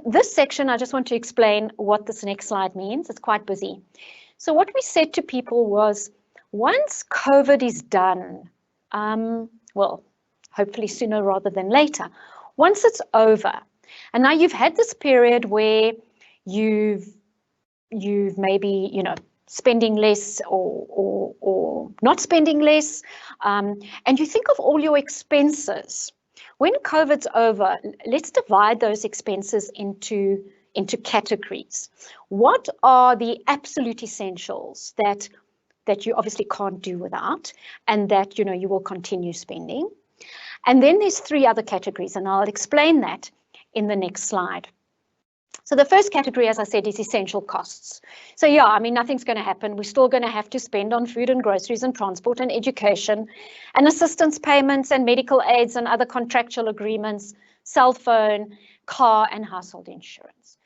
This section, I just want to explain what this next slide means. It's quite busy. So what we said to people was, once COVID is done, well, hopefully sooner rather than later, once it's over, and now you've had this period where you've maybe, spending less or not spending less, and you think of all your expenses. When COVID's over, let's divide those expenses into categories. What are the absolute essentials that you obviously can't do without, and that you will continue spending? And then there's three other categories, and I'll explain that in the next slide. So the first category, as I said, is essential costs. So yeah, I mean, nothing's going to happen. We're still going to have to spend on food and groceries and transport and education and assistance payments and medical aids and other contractual agreements, cell phone, car and household insurance.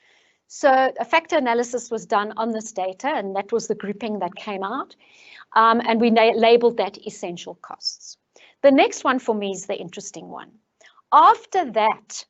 So a factor analysis was done on this data, and that was the grouping that came out. And we labeled that essential costs. The next one for me is the interesting one. After that,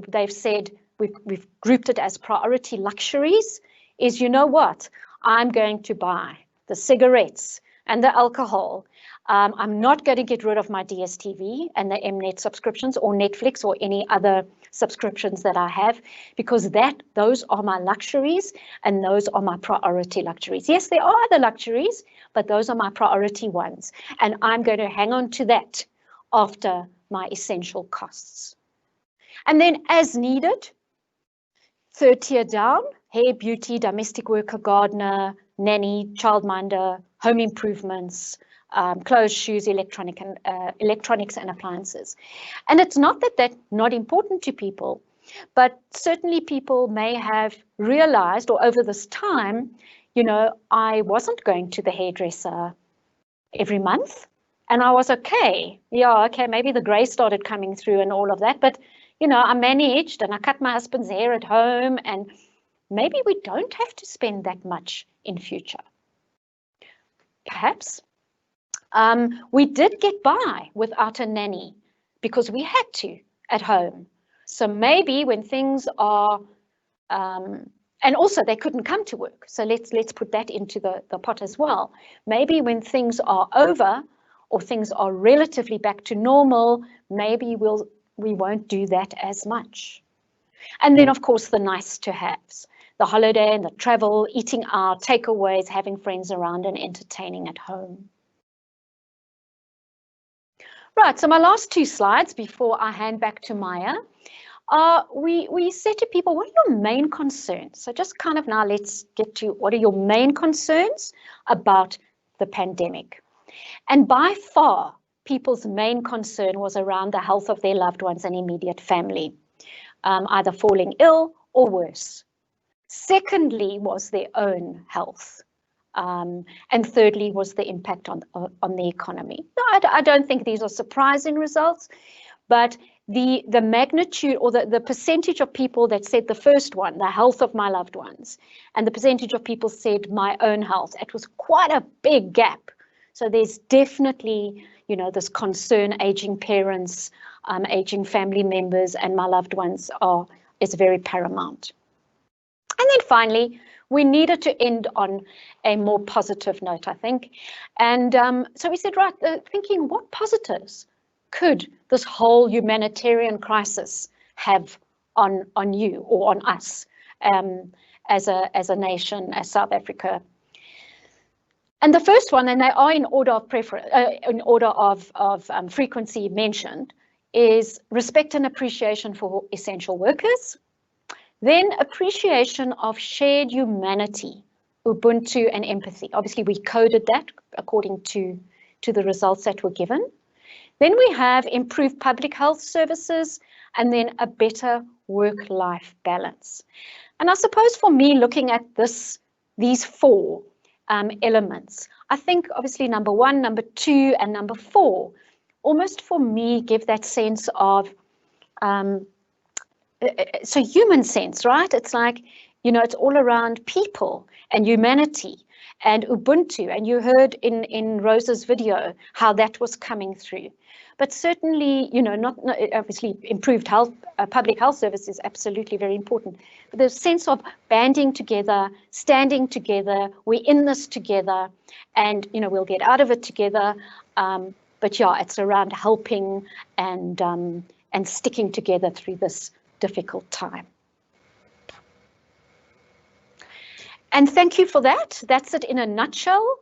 they've said, we've grouped it as priority luxuries, is, you know what, I'm going to buy the cigarettes and the alcohol. I'm not going to get rid of my DSTV and the Mnet subscriptions or Netflix or any other subscriptions that I have, because those are my luxuries and those are my priority luxuries. Yes, there are other luxuries, but those are my priority ones. And I'm going to hang on to that after my essential costs. And then as needed, third tier down, hair, beauty, domestic worker, gardener, nanny, childminder, home improvements, clothes, shoes, electronics and appliances. And it's not that that's not important to people, but certainly people may have realized, or over this time, you know, I wasn't going to the hairdresser every month and I was okay. Yeah, okay, maybe the grey started coming through and all of that, but you know, I managed and I cut my husband's hair at home, and maybe we don't have to spend that much in future. Perhaps. We did get by without a nanny because we had to at home. So maybe when things are, and also they couldn't come to work. So let's put that into the pot as well. Maybe when things are over or things are relatively back to normal, maybe we won't do that as much. And then of course the nice to haves, the holiday and the travel, eating out, takeaways, having friends around and entertaining at home. Right, so my last two slides before I hand back to Maya, we said to people, what are your main concerns? So just kind of now let's get to what are your main concerns about the pandemic? And by far, people's main concern was around the health of their loved ones and immediate family, either falling ill or worse. Secondly was their own health. And thirdly was the impact on the economy. I don't think these are surprising results, but the magnitude or the percentage of people that said the first one, the health of my loved ones, and the percentage of people said my own health, it was quite a big gap. So there's definitely, you know, this concern, aging parents, aging family members, and my loved ones is very paramount. And then finally, we needed to end on a more positive note, I think. And so we said, right, thinking what positives could this whole humanitarian crisis have on you or on us as a nation, as South Africa. And the first one, and they are in order of preference, in order of frequency mentioned, is respect and appreciation for essential workers. Then appreciation of shared humanity, Ubuntu and empathy. Obviously, we coded that according to the results that were given. Then we have improved public health services and then a better work-life balance. And I suppose for me, looking at these four elements, I think obviously number one, number two, and number four, almost for me give that sense of so human sense, right? It's like, you know, it's all around people and humanity and Ubuntu. And you heard in Rosa's video how that was coming through. But certainly, you know, not obviously improved health, public health service is absolutely very important. But the sense of banding together, standing together, we're in this together, and, you know, we'll get out of it together. But yeah, it's around helping and sticking together through this difficult time. And thank you for that. That's it in a nutshell.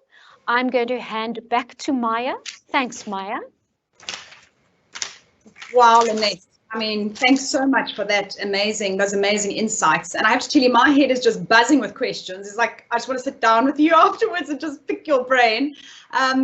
I'm going to hand back to Maya. Thanks, Maya. Wow, Lynette. I mean, thanks so much for those amazing insights. And I have to tell you, my head is just buzzing with questions. It's like, I just want to sit down with you afterwards and just pick your brain.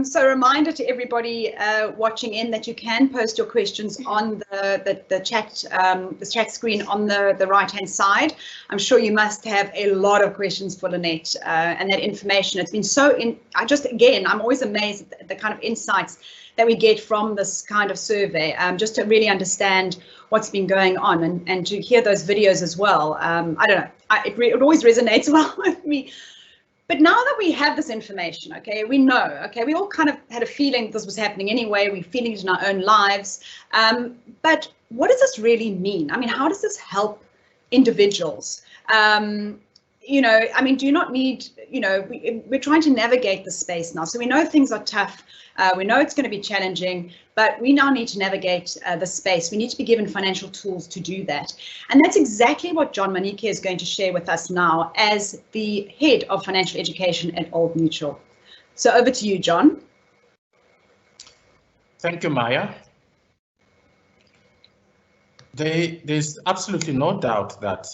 So reminder to everybody watching in that you can post your questions on the chat screen on the right-hand side. I'm sure you must have a lot of questions for Lynette and that information. It's been so, I'm always amazed at the kind of insights that we get from this kind of survey, just to really understand what's been going on and to hear those videos as well. I don't know, it always resonates well with me. But now that we have this information, okay, we know, okay, we all kind of had a feeling this was happening anyway, we're feeling it in our own lives. But what does this really mean? I mean, how does this help individuals? you know, I mean, do you not need, you know, we're trying to navigate the space now. So we know things are tough. We know it's going to be challenging, but we now need to navigate the space. We need to be given financial tools to do that. And that's exactly what John Manike is going to share with us now as the head of financial education at Old Mutual. So over to you, John. Thank you, Maya. There's absolutely no doubt that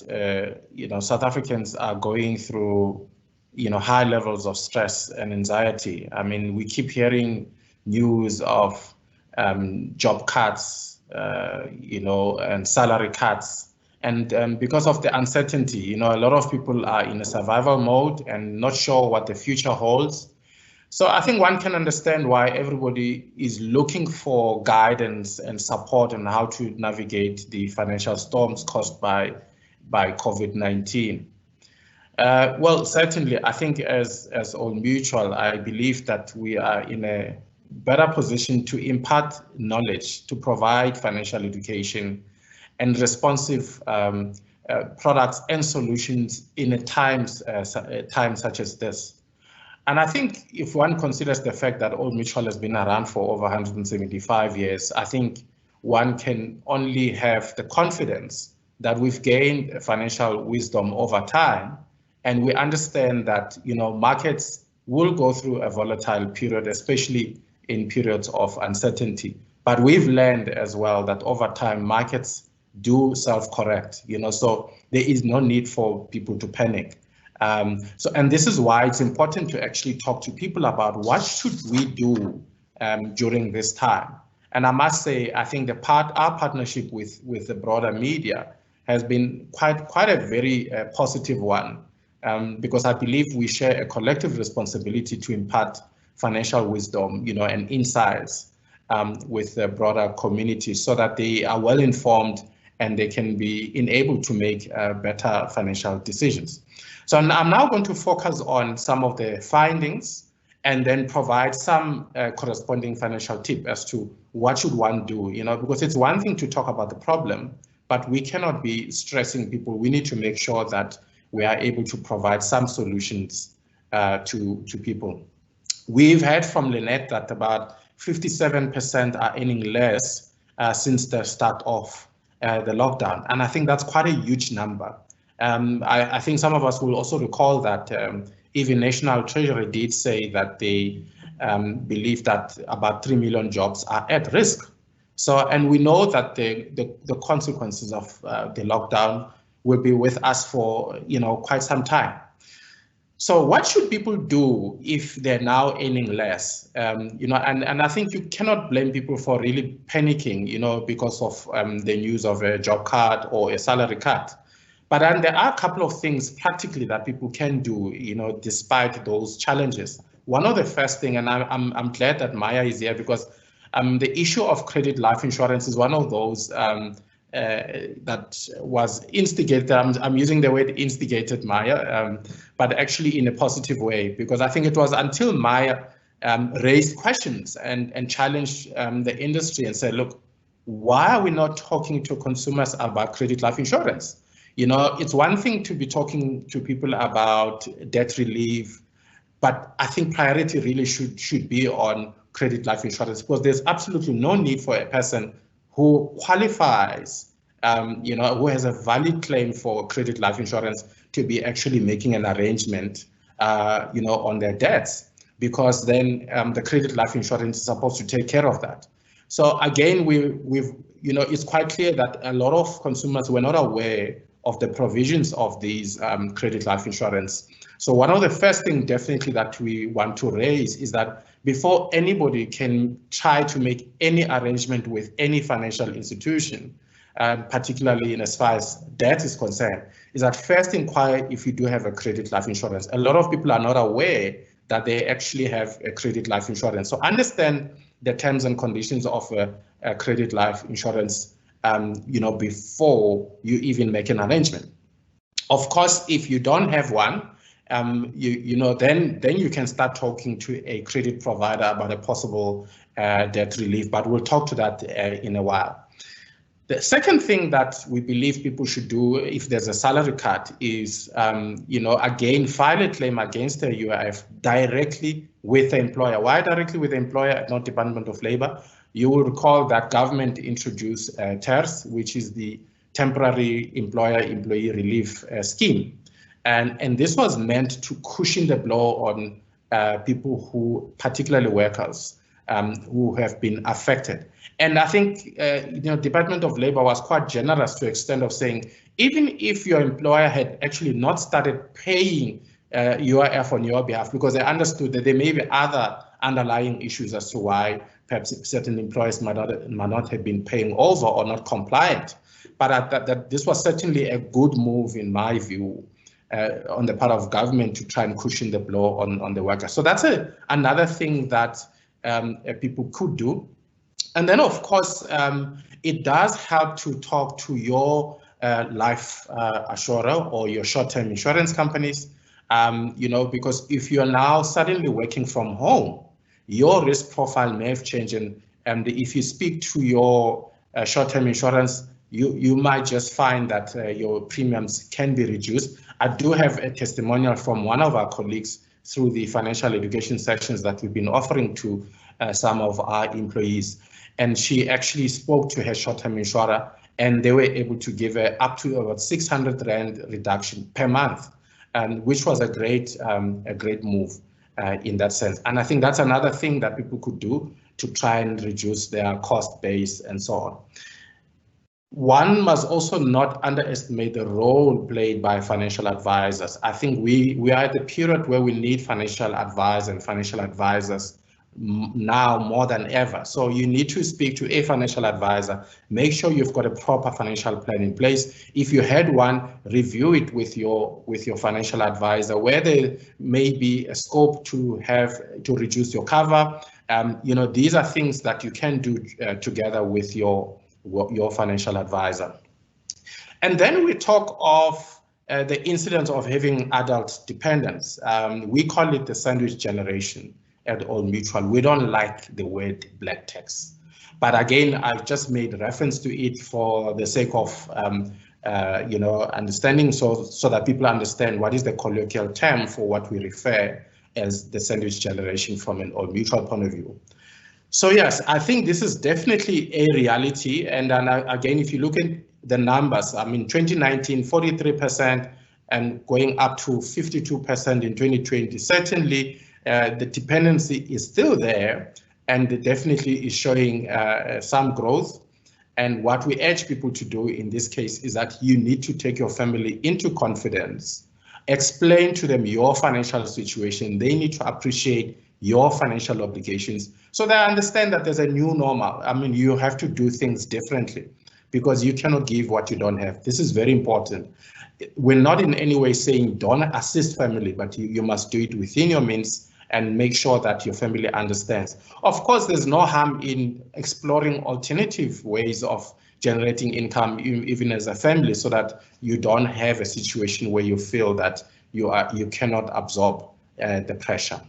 you know, South Africans are going through, you know, high levels of stress and anxiety. I mean, we keep hearing news of job cuts, you know, and salary cuts, and because of the uncertainty, you know, a lot of people are in a survival mode and not sure what the future holds. So I think one can understand why everybody is looking for guidance and support on how to navigate the financial storms caused by COVID-19. Well, certainly, I think as Old Mutual, I believe that we are in a better position to impart knowledge, to provide financial education and responsive products and solutions in a time such as this. And I think if one considers the fact that Old Mutual has been around for over 175 years, I think one can only have the confidence that we've gained financial wisdom over time. And we understand that, you know, markets will go through a volatile period, especially in periods of uncertainty. But we've learned as well that over time, markets do self-correct, you know, so there is no need for people to panic. And this is why it's important to actually talk to people about what should we do during this time. And I must say, I think our partnership with the broader media has been quite a very positive one, because I believe we share a collective responsibility to impart financial wisdom, you know, and insights with the broader community so that they are well informed and they can be enabled to make better financial decisions. So I'm now going to focus on some of the findings and then provide some corresponding financial tip as to what should one do, you know, because it's one thing to talk about the problem, but we cannot be stressing people. We need to make sure that we are able to provide some solutions to people. We've heard from Lynette that about 57% are earning less since the start of the lockdown. And I think that's quite a huge number. I think some of us will also recall that even National Treasury did say that they believe that about 3 million jobs are at risk. So, and we know that the consequences of the lockdown will be with us for, you know, quite some time. So what should people do if they're now earning less? You know, and I think you cannot blame people for really panicking, you know, because of the news of a job cut or a salary cut. But then there are a couple of things practically that people can do, you know, despite those challenges. One of the first thing, and I'm glad that Maya is here, because the issue of credit life insurance is one of those that was instigated. I'm using the word instigated, Maya, but actually in a positive way, because I think it was until Maya raised questions and challenged the industry and said, look, why are we not talking to consumers about credit life insurance? You know, it's one thing to be talking to people about debt relief, but I think priority really should be on credit life insurance, because there's absolutely no need for a person who qualifies, you know, who has a valid claim for credit life insurance to be actually making an arrangement, you know, on their debts, because then the credit life insurance is supposed to take care of that. So again, we've, you know, it's quite clear that a lot of consumers were not aware of the provisions of these credit life insurance. So one of the first things definitely that we want to raise is that before anybody can try to make any arrangement with any financial institution, particularly in as far as debt is concerned, is that first inquire if you do have a credit life insurance. A lot of people are not aware that they actually have a credit life insurance. So understand the terms and conditions of a credit life insurance, you know, before you even make an arrangement. Of course, if you don't have one, you know, then you can start talking to a credit provider about a possible debt relief, but we'll talk to that in a while. The second thing that we believe people should do if there's a salary cut is, again, file a claim against the UIF directly with the employer. Why directly with the employer, not Department of Labor? You will recall that government introduced TERS, which is the Temporary Employer-Employee Relief Scheme. And this was meant to cushion the blow on people who, particularly workers, who have been affected. And I think, Department of Labor was quite generous to the extent of saying, even if your employer had actually not started paying UIF on your behalf, because they understood that there may be other underlying issues as to why perhaps certain employers might not have been paying over or not compliant. But that this was certainly a good move, in my view, on the part of government to try and cushion the blow on the worker. So that's another thing that people could do. And then, of course, it does help to talk to your life assurer or your short-term insurance companies, because if you're now suddenly working from home, your risk profile may have changed. And if you speak to your short-term insurance, you might just find that your premiums can be reduced. I do have a testimonial from one of our colleagues through the financial education sections that we've been offering to some of our employees. And she actually spoke to her short-term insurer, and they were able to give her up to about 600 Rand reduction per month, which was a great move in that sense. And I think that's another thing that people could do to try and reduce their cost base and so on. One must also not underestimate the role played by financial advisors. I think we are at the period where we need financial advice and financial advisors now more than ever. So you need to speak to a financial advisor. Make sure you've got a proper financial plan in place. If you had one, review it with your financial advisor, where there may be a scope to reduce your cover. These are things that you can do together with your financial advisor. And then we talk of the incidence of having adult dependents. We call it the sandwich generation at Old Mutual. We don't like the word black tax, but again, I've just made reference to it for the sake of understanding, so that people understand what is the colloquial term for what we refer as the sandwich generation from an Old Mutual point of view. So yes, I think this is definitely a reality. And then again, if you look at the numbers, 2019, 43% and going up to 52% in 2020, certainly the dependency is still there, and it definitely is showing some growth. And what we urge people to do in this case is that you need to take your family into confidence, explain to them your financial situation. They need to appreciate your financial obligations so they understand that there's a new normal. You have to do things differently because you cannot give what you don't have. This is very important. We're not in any way saying don't assist family, but you must do it within your means and make sure that your family understands. Of course, there's no harm in exploring alternative ways of generating income, even as a family, so that you don't have a situation where you feel that you cannot absorb the pressure.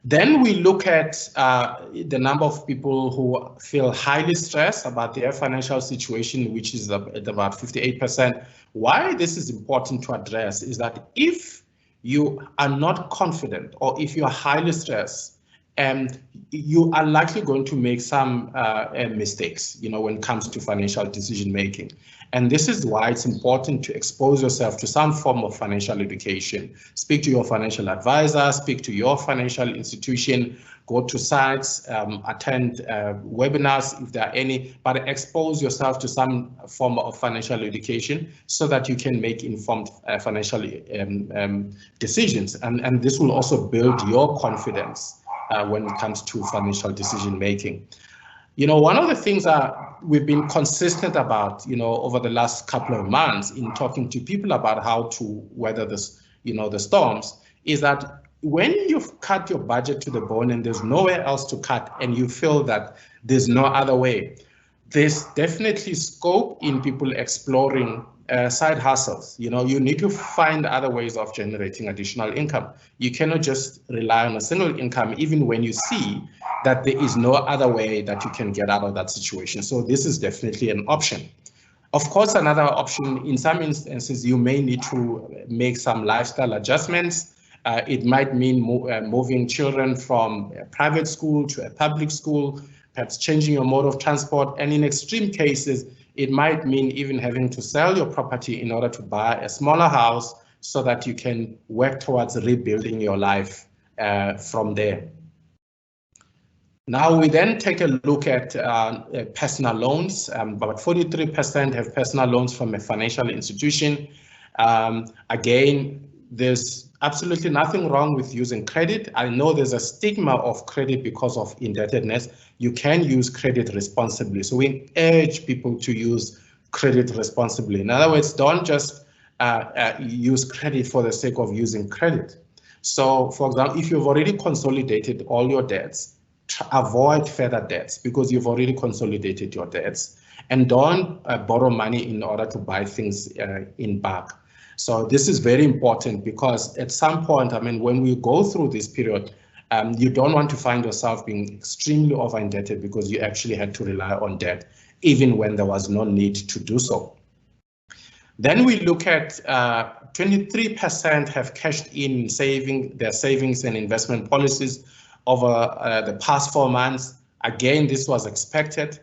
Then we look at the number of people who feel highly stressed about their financial situation, which is at about 58%. Why this is important to address is that if you are not confident, or if you are highly stressed, you are likely going to make some mistakes, when it comes to financial decision making. And this is why it's important to expose yourself to some form of financial education. Speak to your financial advisor, speak to your financial institution, go to sites, attend webinars if there are any, but expose yourself to some form of financial education so that you can make informed financial decisions. And this will also build your confidence when it comes to financial decision making. One of the things that we've been consistent about, over the last couple of months in talking to people about how to weather this, the storms, is that when you've cut your budget to the bone and there's nowhere else to cut and you feel that there's no other way, there's definitely scope in people exploring side hustles. You know, you need to find other ways of generating additional income. You cannot just rely on a single income, even when you see that there is no other way that you can get out of that situation. So this is definitely an option. Of course, another option, in some instances, you may need to make some lifestyle adjustments. It might mean moving children from a private school to a public school, perhaps changing your mode of transport. And in extreme cases, it might mean even having to sell your property in order to buy a smaller house so that you can work towards rebuilding your life from there. Now we then take a look at personal loans. About 43% have personal loans from a financial institution. Again, there's absolutely nothing wrong with using credit. I know there's a stigma of credit because of indebtedness. You can use credit responsibly. So we urge people to use credit responsibly. In other words, don't just use credit for the sake of using credit. So for example, if you've already consolidated all your debts, avoid further debts because you've already consolidated your debts, and don't borrow money in order to buy things in bulk. So this is very important because at some point, I mean, when we go through this period, you don't want to find yourself being extremely over indebted because you actually had to rely on debt, even when there was no need to do so. Then we look at 23% have cashed in their savings and investment policies over the past 4 months. Again, this was expected.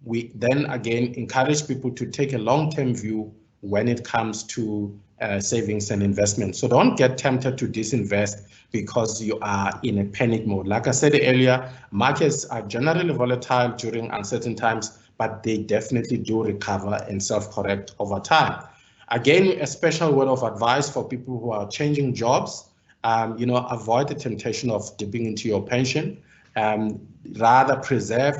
We then again encourage people to take a long-term view when it comes to savings and investment. So don't get tempted to disinvest because you are in a panic mode. Like I said earlier, markets are generally volatile during uncertain times, but they definitely do recover and self-correct over time. Again, a special word of advice for people who are changing jobs. You know, avoid the temptation of dipping into your pension. Rather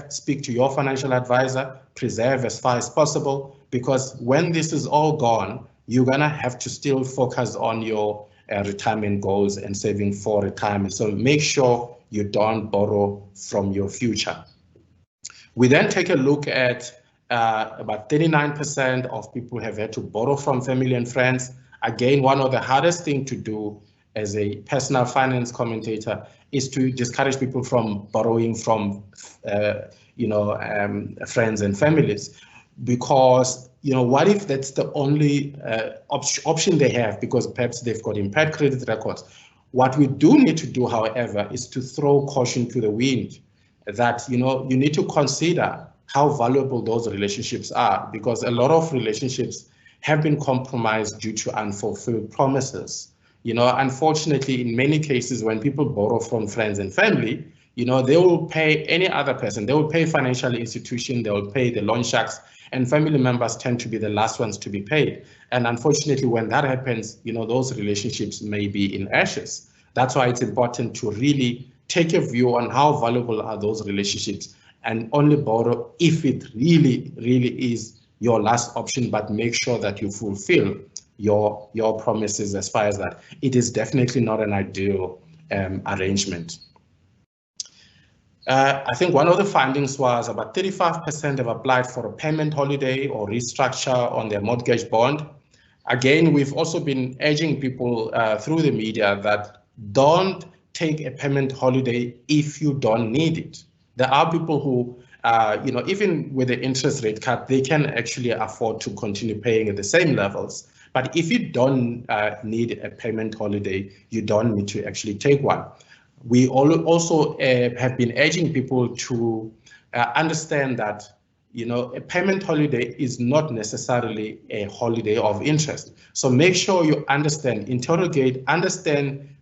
speak to your financial advisor, preserve as far as possible, because when this is all gone, you're gonna have to still focus on your retirement goals and saving for retirement. So make sure you don't borrow from your future. We then take a look at about 39% of people have had to borrow from family and friends. Again, one of the hardest things to do as a personal finance commentator is to discourage people from borrowing from friends and families, because what if that's the only option they have, because perhaps they've got impaired credit records. What we do need to do, however, is to throw caution to the wind, that you need to consider how valuable those relationships are, because a lot of relationships have been compromised due to unfulfilled promises. Unfortunately, in many cases, when people borrow from friends and family, they will pay any other person. They will pay financial institution, they will pay the loan sharks, and family members tend to be the last ones to be paid. And unfortunately, when that happens, those relationships may be in ashes. That's why it's important to really take a view on how valuable are those relationships, and only borrow if it really, really is your last option, but make sure that you fulfill your promises as far as that. It is definitely not an ideal arrangement. I think one of the findings was about 35% have applied for a payment holiday or restructure on their mortgage bond. Again, we've also been urging people through the media that don't take a payment holiday if you don't need it. There are people who, even with the interest rate cut, they can actually afford to continue paying at the same levels. But if you don't need a payment holiday, you don't need to actually take one. We also have been urging people to understand that, a payment holiday is not necessarily a holiday of interest. So make sure you understand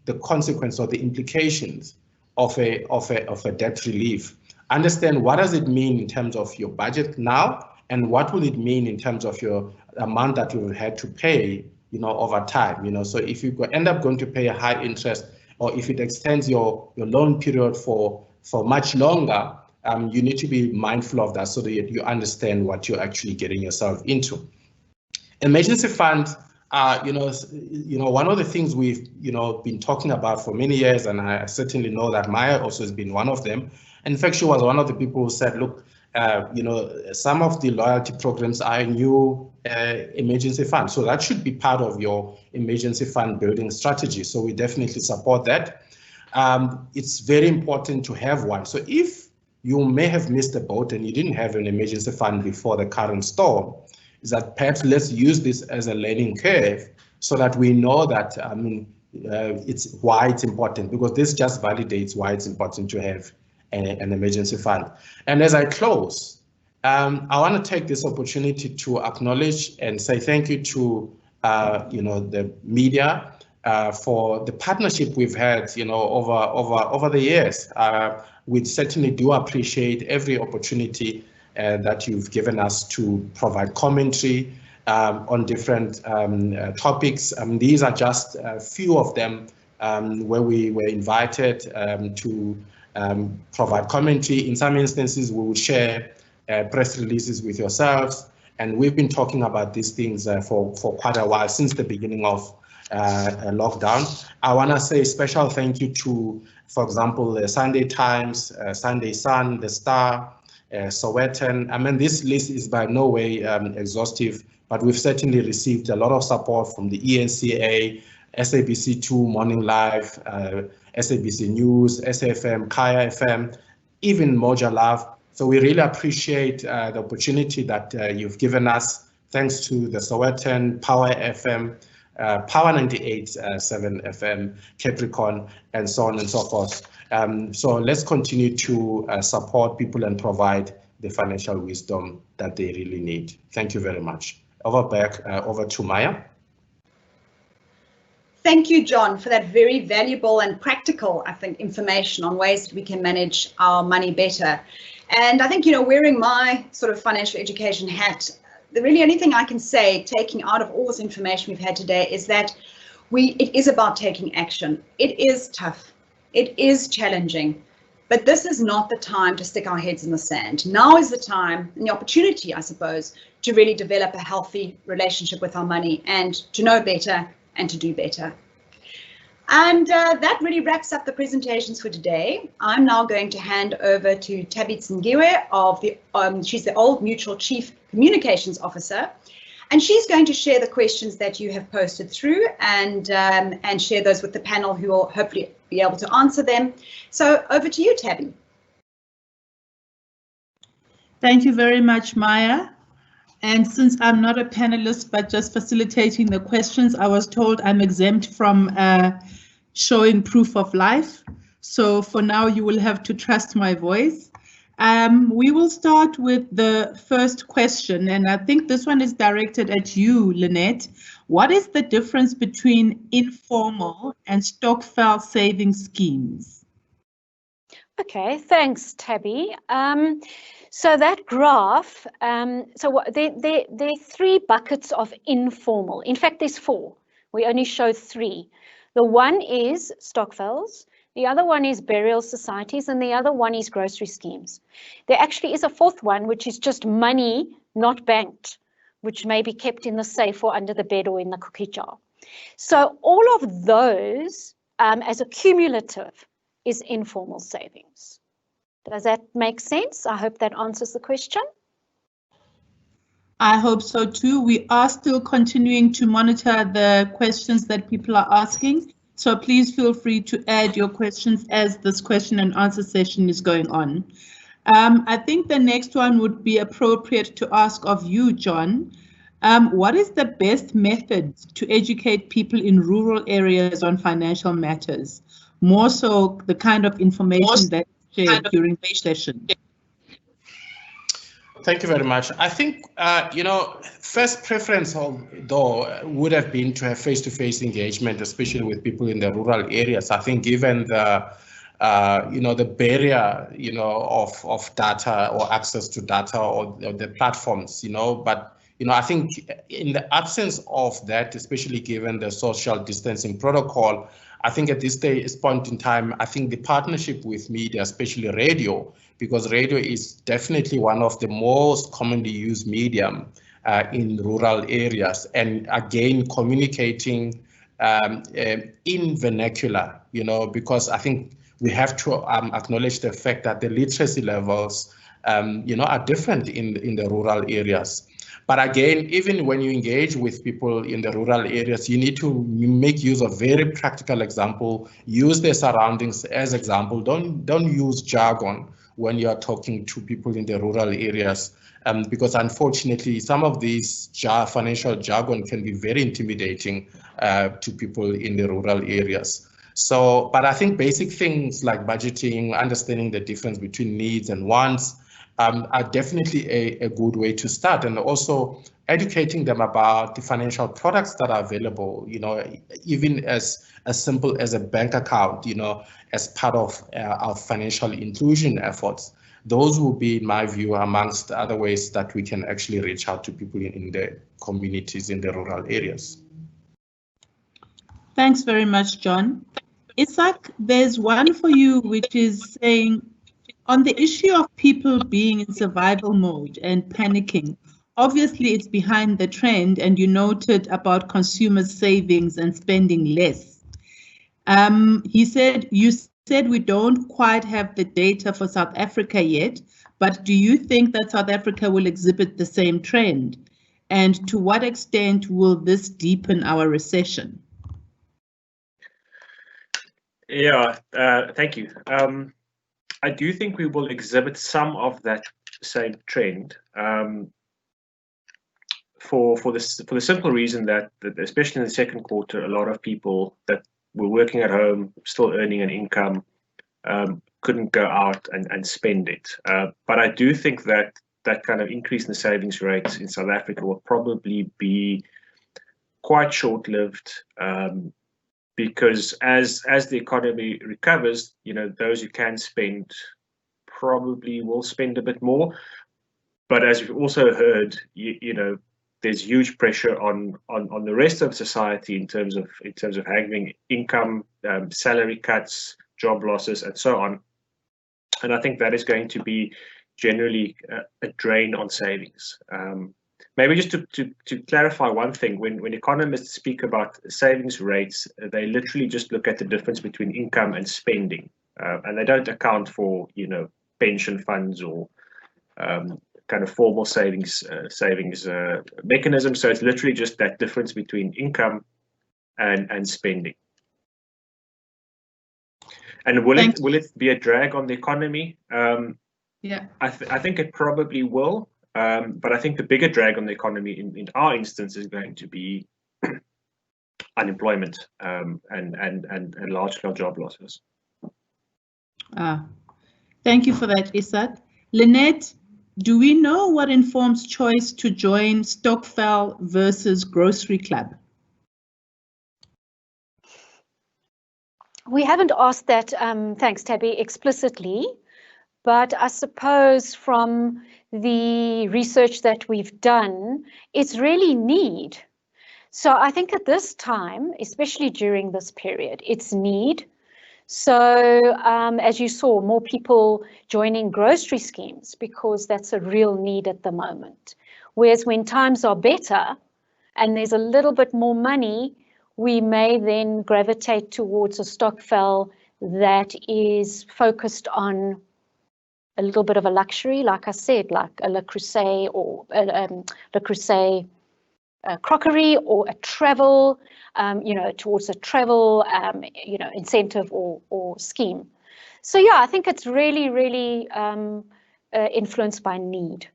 the consequence or the implications of a debt relief. Understand what does it mean in terms of your budget now, and what will it mean in terms of your amount that you will have to pay, over time. So if you end up going to pay a high interest, or if it extends your loan period for much longer, you need to be mindful of that so that you understand what you're actually getting yourself into. Emergency funds are, one of the things we've, been talking about for many years, and I certainly know that Maya also has been one of them. In fact, she was one of the people who said, look, some of the loyalty programs are a new emergency fund. So that should be part of your emergency fund building strategy. So we definitely support that. It's very important to have one. So if you may have missed the boat and you didn't have an emergency fund before the current storm, is that perhaps let's use this as a learning curve so that we know that, it's why it's important, because this just validates why it's important to have an emergency fund. And as I close, I want to take this opportunity to acknowledge and say thank you to the media for the partnership we've had over the years. We certainly do appreciate every opportunity that you've given us to provide commentary on different topics. These are just a few of them where we were invited to provide commentary. In some instances, we will share press releases with yourselves, and we've been talking about these things for quite a while, since the beginning of lockdown. I want to say special thank you to, for example, the Sunday Times, Sunday Sun, The Star, Sowetan. I mean, this list is by no way exhaustive, but we've certainly received a lot of support from the ENCA, SABC2 Morning Live, SABC News, SAFM, Kaya FM, even Moja Love. So we really appreciate the opportunity that you've given us. Thanks to the Sowetan, Power FM, Power 98.7 FM, Capricorn, and so on and so forth. So let's continue to support people and provide the financial wisdom that they really need. Thank you very much. Over to Maya. Thank you, John, for that very valuable and practical, I think, information on ways that we can manage our money better. And I think, wearing my sort of financial education hat, the really only thing I can say, taking out of all this information we've had today, is that it is about taking action. It is tough. It is challenging. But this is not the time to stick our heads in the sand. Now is the time and the opportunity, I suppose, to really develop a healthy relationship with our money and to know better and to do better. And that really wraps up the presentations for today. I'm now going to hand over to Tabby Tsingiwe she's the Old Mutual Chief Communications Officer, and she's going to share the questions that you have posted through and share those with the panel, who will hopefully be able to answer them. So over to you, Tabby. Thank you very much, Maya. And since I'm not a panelist, but just facilitating the questions, I was told I'm exempt from showing proof of life. So for now, you will have to trust my voice. We will start with the first question, and I think this one is directed at you, Lynette. What is the difference between informal and stokvel saving schemes? Okay, thanks, Tabby. So that graph, there are 3 buckets of informal. In fact, there's 4. We only show 3. The one is stokvels, the other one is burial societies, and the other one is grocery schemes. There actually is a 4th one, which is just money not banked, which may be kept in the safe or under the bed or in the cookie jar. So all of those, as a cumulative, is informal savings. Does that make sense? I hope that answers the question. I hope so too. We are still continuing to monitor the questions that people are asking. So please feel free to add your questions as this question and answer session is going on. I think the next one would be appropriate to ask of you, John. What is the best method to educate people in rural areas on financial matters? More so the kind of information that is shared during the session. Thank you very much. I think, first preference, though, would have been to have face-to-face engagement, especially with people in the rural areas. I think given the, the barrier, of data or access to data or the platforms, but, I think in the absence of that, especially given the social distancing protocol, I think at this point in time, I think the partnership with media, especially radio, because radio is definitely one of the most commonly used medium in rural areas, and again communicating in vernacular, because I think we have to acknowledge the fact that the literacy levels are different in the rural areas. But again, even when you engage with people in the rural areas, you need to make use of very practical example, use their surroundings as example. Don't use jargon when you are talking to people in the rural areas, because unfortunately, some of these financial jargon can be very intimidating to people in the rural areas. So, but I think basic things like budgeting, understanding the difference between needs and wants, are definitely a good way to start, and also educating them about the financial products that are available, even as simple as a bank account, as part of our financial inclusion efforts. Those will be, in my view, amongst other ways that we can actually reach out to people in the communities in the rural areas. Thanks very much, John. Isaac, there's one for you, which is saying, on the issue of people being in survival mode and panicking, obviously it's behind the trend, and you noted about consumers' savings and spending less. You said we don't quite have the data for South Africa yet, but do you think that South Africa will exhibit the same trend? And to what extent will this deepen our recession? Yeah, thank you. I do think we will exhibit some of that same trend, for the simple reason that especially in the second quarter, a lot of people that were working at home, still earning an income, couldn't go out and spend it. But I do think that kind of increase in the savings rates in South Africa will probably be quite short-lived, because as the economy recovers, those who can spend probably will spend a bit more. But as we've also heard, there's huge pressure on the rest of society in terms of having income, salary cuts, job losses, and so on. And I think that is going to be generally a drain on savings. Maybe just to clarify one thing, when economists speak about savings rates, they literally just look at the difference between income and spending, and they don't account for pension funds or kind of formal savings mechanisms. So it's literally just that difference between income and spending. And will it be a drag on the economy? Yeah, I think it probably will. But I think the bigger drag on the economy in our instance is going to be unemployment, and large-scale job losses. Thank you for that, Isaac. Lynette, do we know what informs choice to join Stokvel versus Grocery Club? We haven't asked that, thanks Tabby, explicitly, but I suppose from the research that we've done, it's really need. So I think at this time, especially during this period, it's need. So as you saw, more people joining grocery schemes because that's a real need at the moment. Whereas when times are better and there's a little bit more money, we may then gravitate towards a Stokvel that is focused on a little bit of a luxury, like I said, like a Le Creuset or Le Creuset crockery, or a travel, towards a travel, incentive or scheme. So yeah, I think it's really, really influenced by need.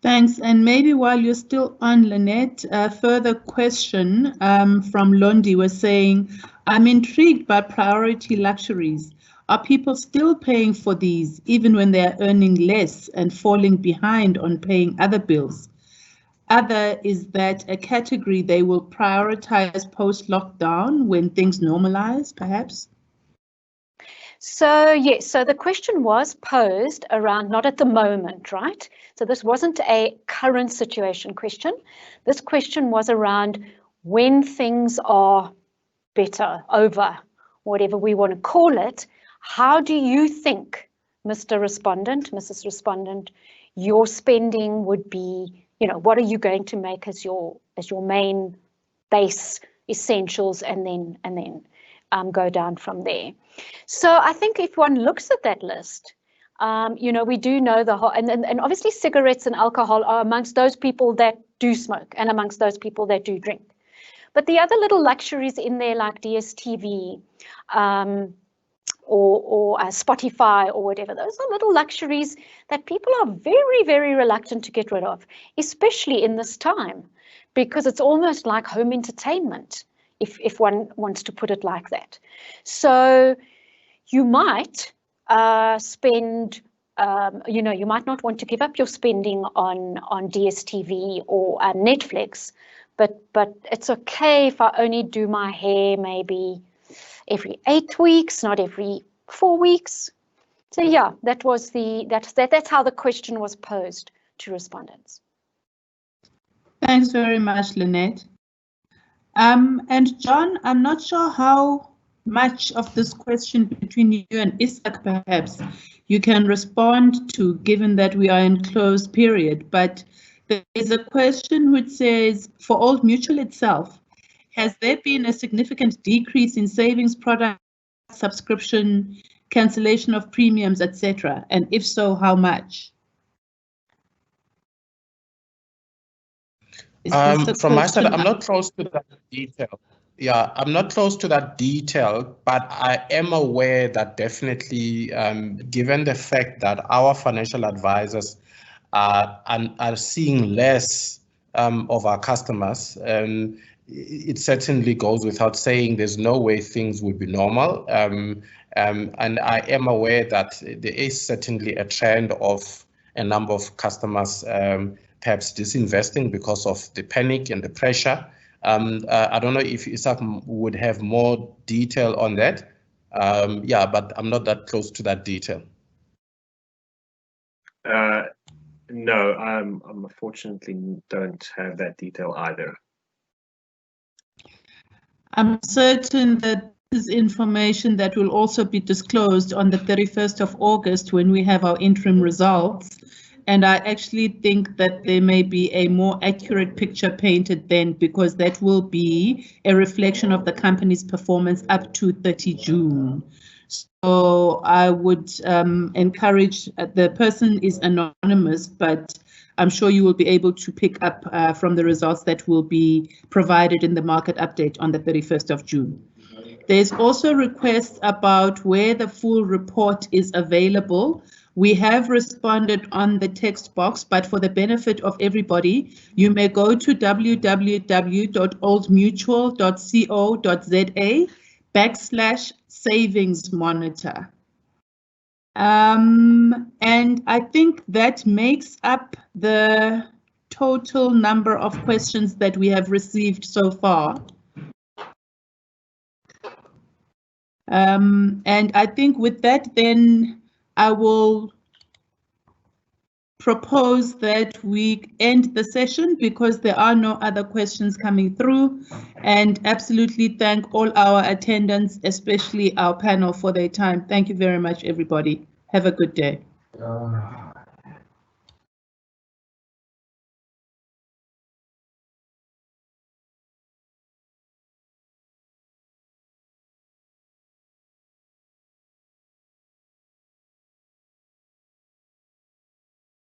Thanks. And maybe while you're still on, Lynette, a further question from Londi was saying, I'm intrigued by priority luxuries. Are people still paying for these even when they're earning less and falling behind on paying other bills? Is that a category they will prioritize post-lockdown when things normalize, perhaps? So yes, so the question was posed around not at the moment, right? So this wasn't a current situation question. This question was around when things are better, over, whatever we want to call it. How do you think, Mr. Respondent, Mrs. Respondent, your spending would be, what are you going to make as your main base essentials, and then go down from there? So I think if one looks at that list, You know, we do know the whole, and obviously cigarettes and alcohol are amongst those people that do smoke and amongst those people that do drink. But the other little luxuries in there, like DSTV or Spotify or whatever, those are little luxuries that people are very, very reluctant to get rid of, especially in this time, because it's almost like home entertainment, if one wants to put it like that. So you might spend, you know, you might not want to give up your spending on DSTV or Netflix, but it's okay if I only do my hair maybe every 8 weeks, not every 4 weeks. So yeah, that's how the question was posed to respondents. Thanks very much, Lynette. And John, I'm not sure how much of this question between you and Isaac perhaps you can respond to, given that we are in closed period, but there is a question which says, for Old Mutual itself, has there been a significant decrease in savings product subscription, cancellation of premiums, etc.? And if so, how much? From my side, I'm not close to that detail. Yeah, I'm not close to that detail, but I am aware that definitely, given the fact that our financial advisors are seeing less of our customers, it certainly goes without saying there's no way things would be normal. And I am aware that there is certainly a trend of a number of customers perhaps disinvesting because of the panic and the pressure. I don't know if Isaac would have more detail on that. Yeah, but I'm not that close to that detail. No, I unfortunately don't have that detail either. I'm certain that this is information that will also be disclosed on the 31st of August when we have our interim results. And I actually think that there may be a more accurate picture painted then, because that will be a reflection of the company's performance up to 30 June. So I would encourage, the person is anonymous, but I'm sure you will be able to pick up from the results that will be provided in the market update on the 31st of June. There's also requests about where the full report is available. We have responded on the text box, but for the benefit of everybody, you may go to www.oldmutual.co.za/savings monitor. And I think that makes up the total number of questions that we have received so far. And I think with that, then I will propose that we end the session because there are no other questions coming through, and absolutely thank all our attendants, especially our panel, for their time. Thank you very much, everybody. Have a good day.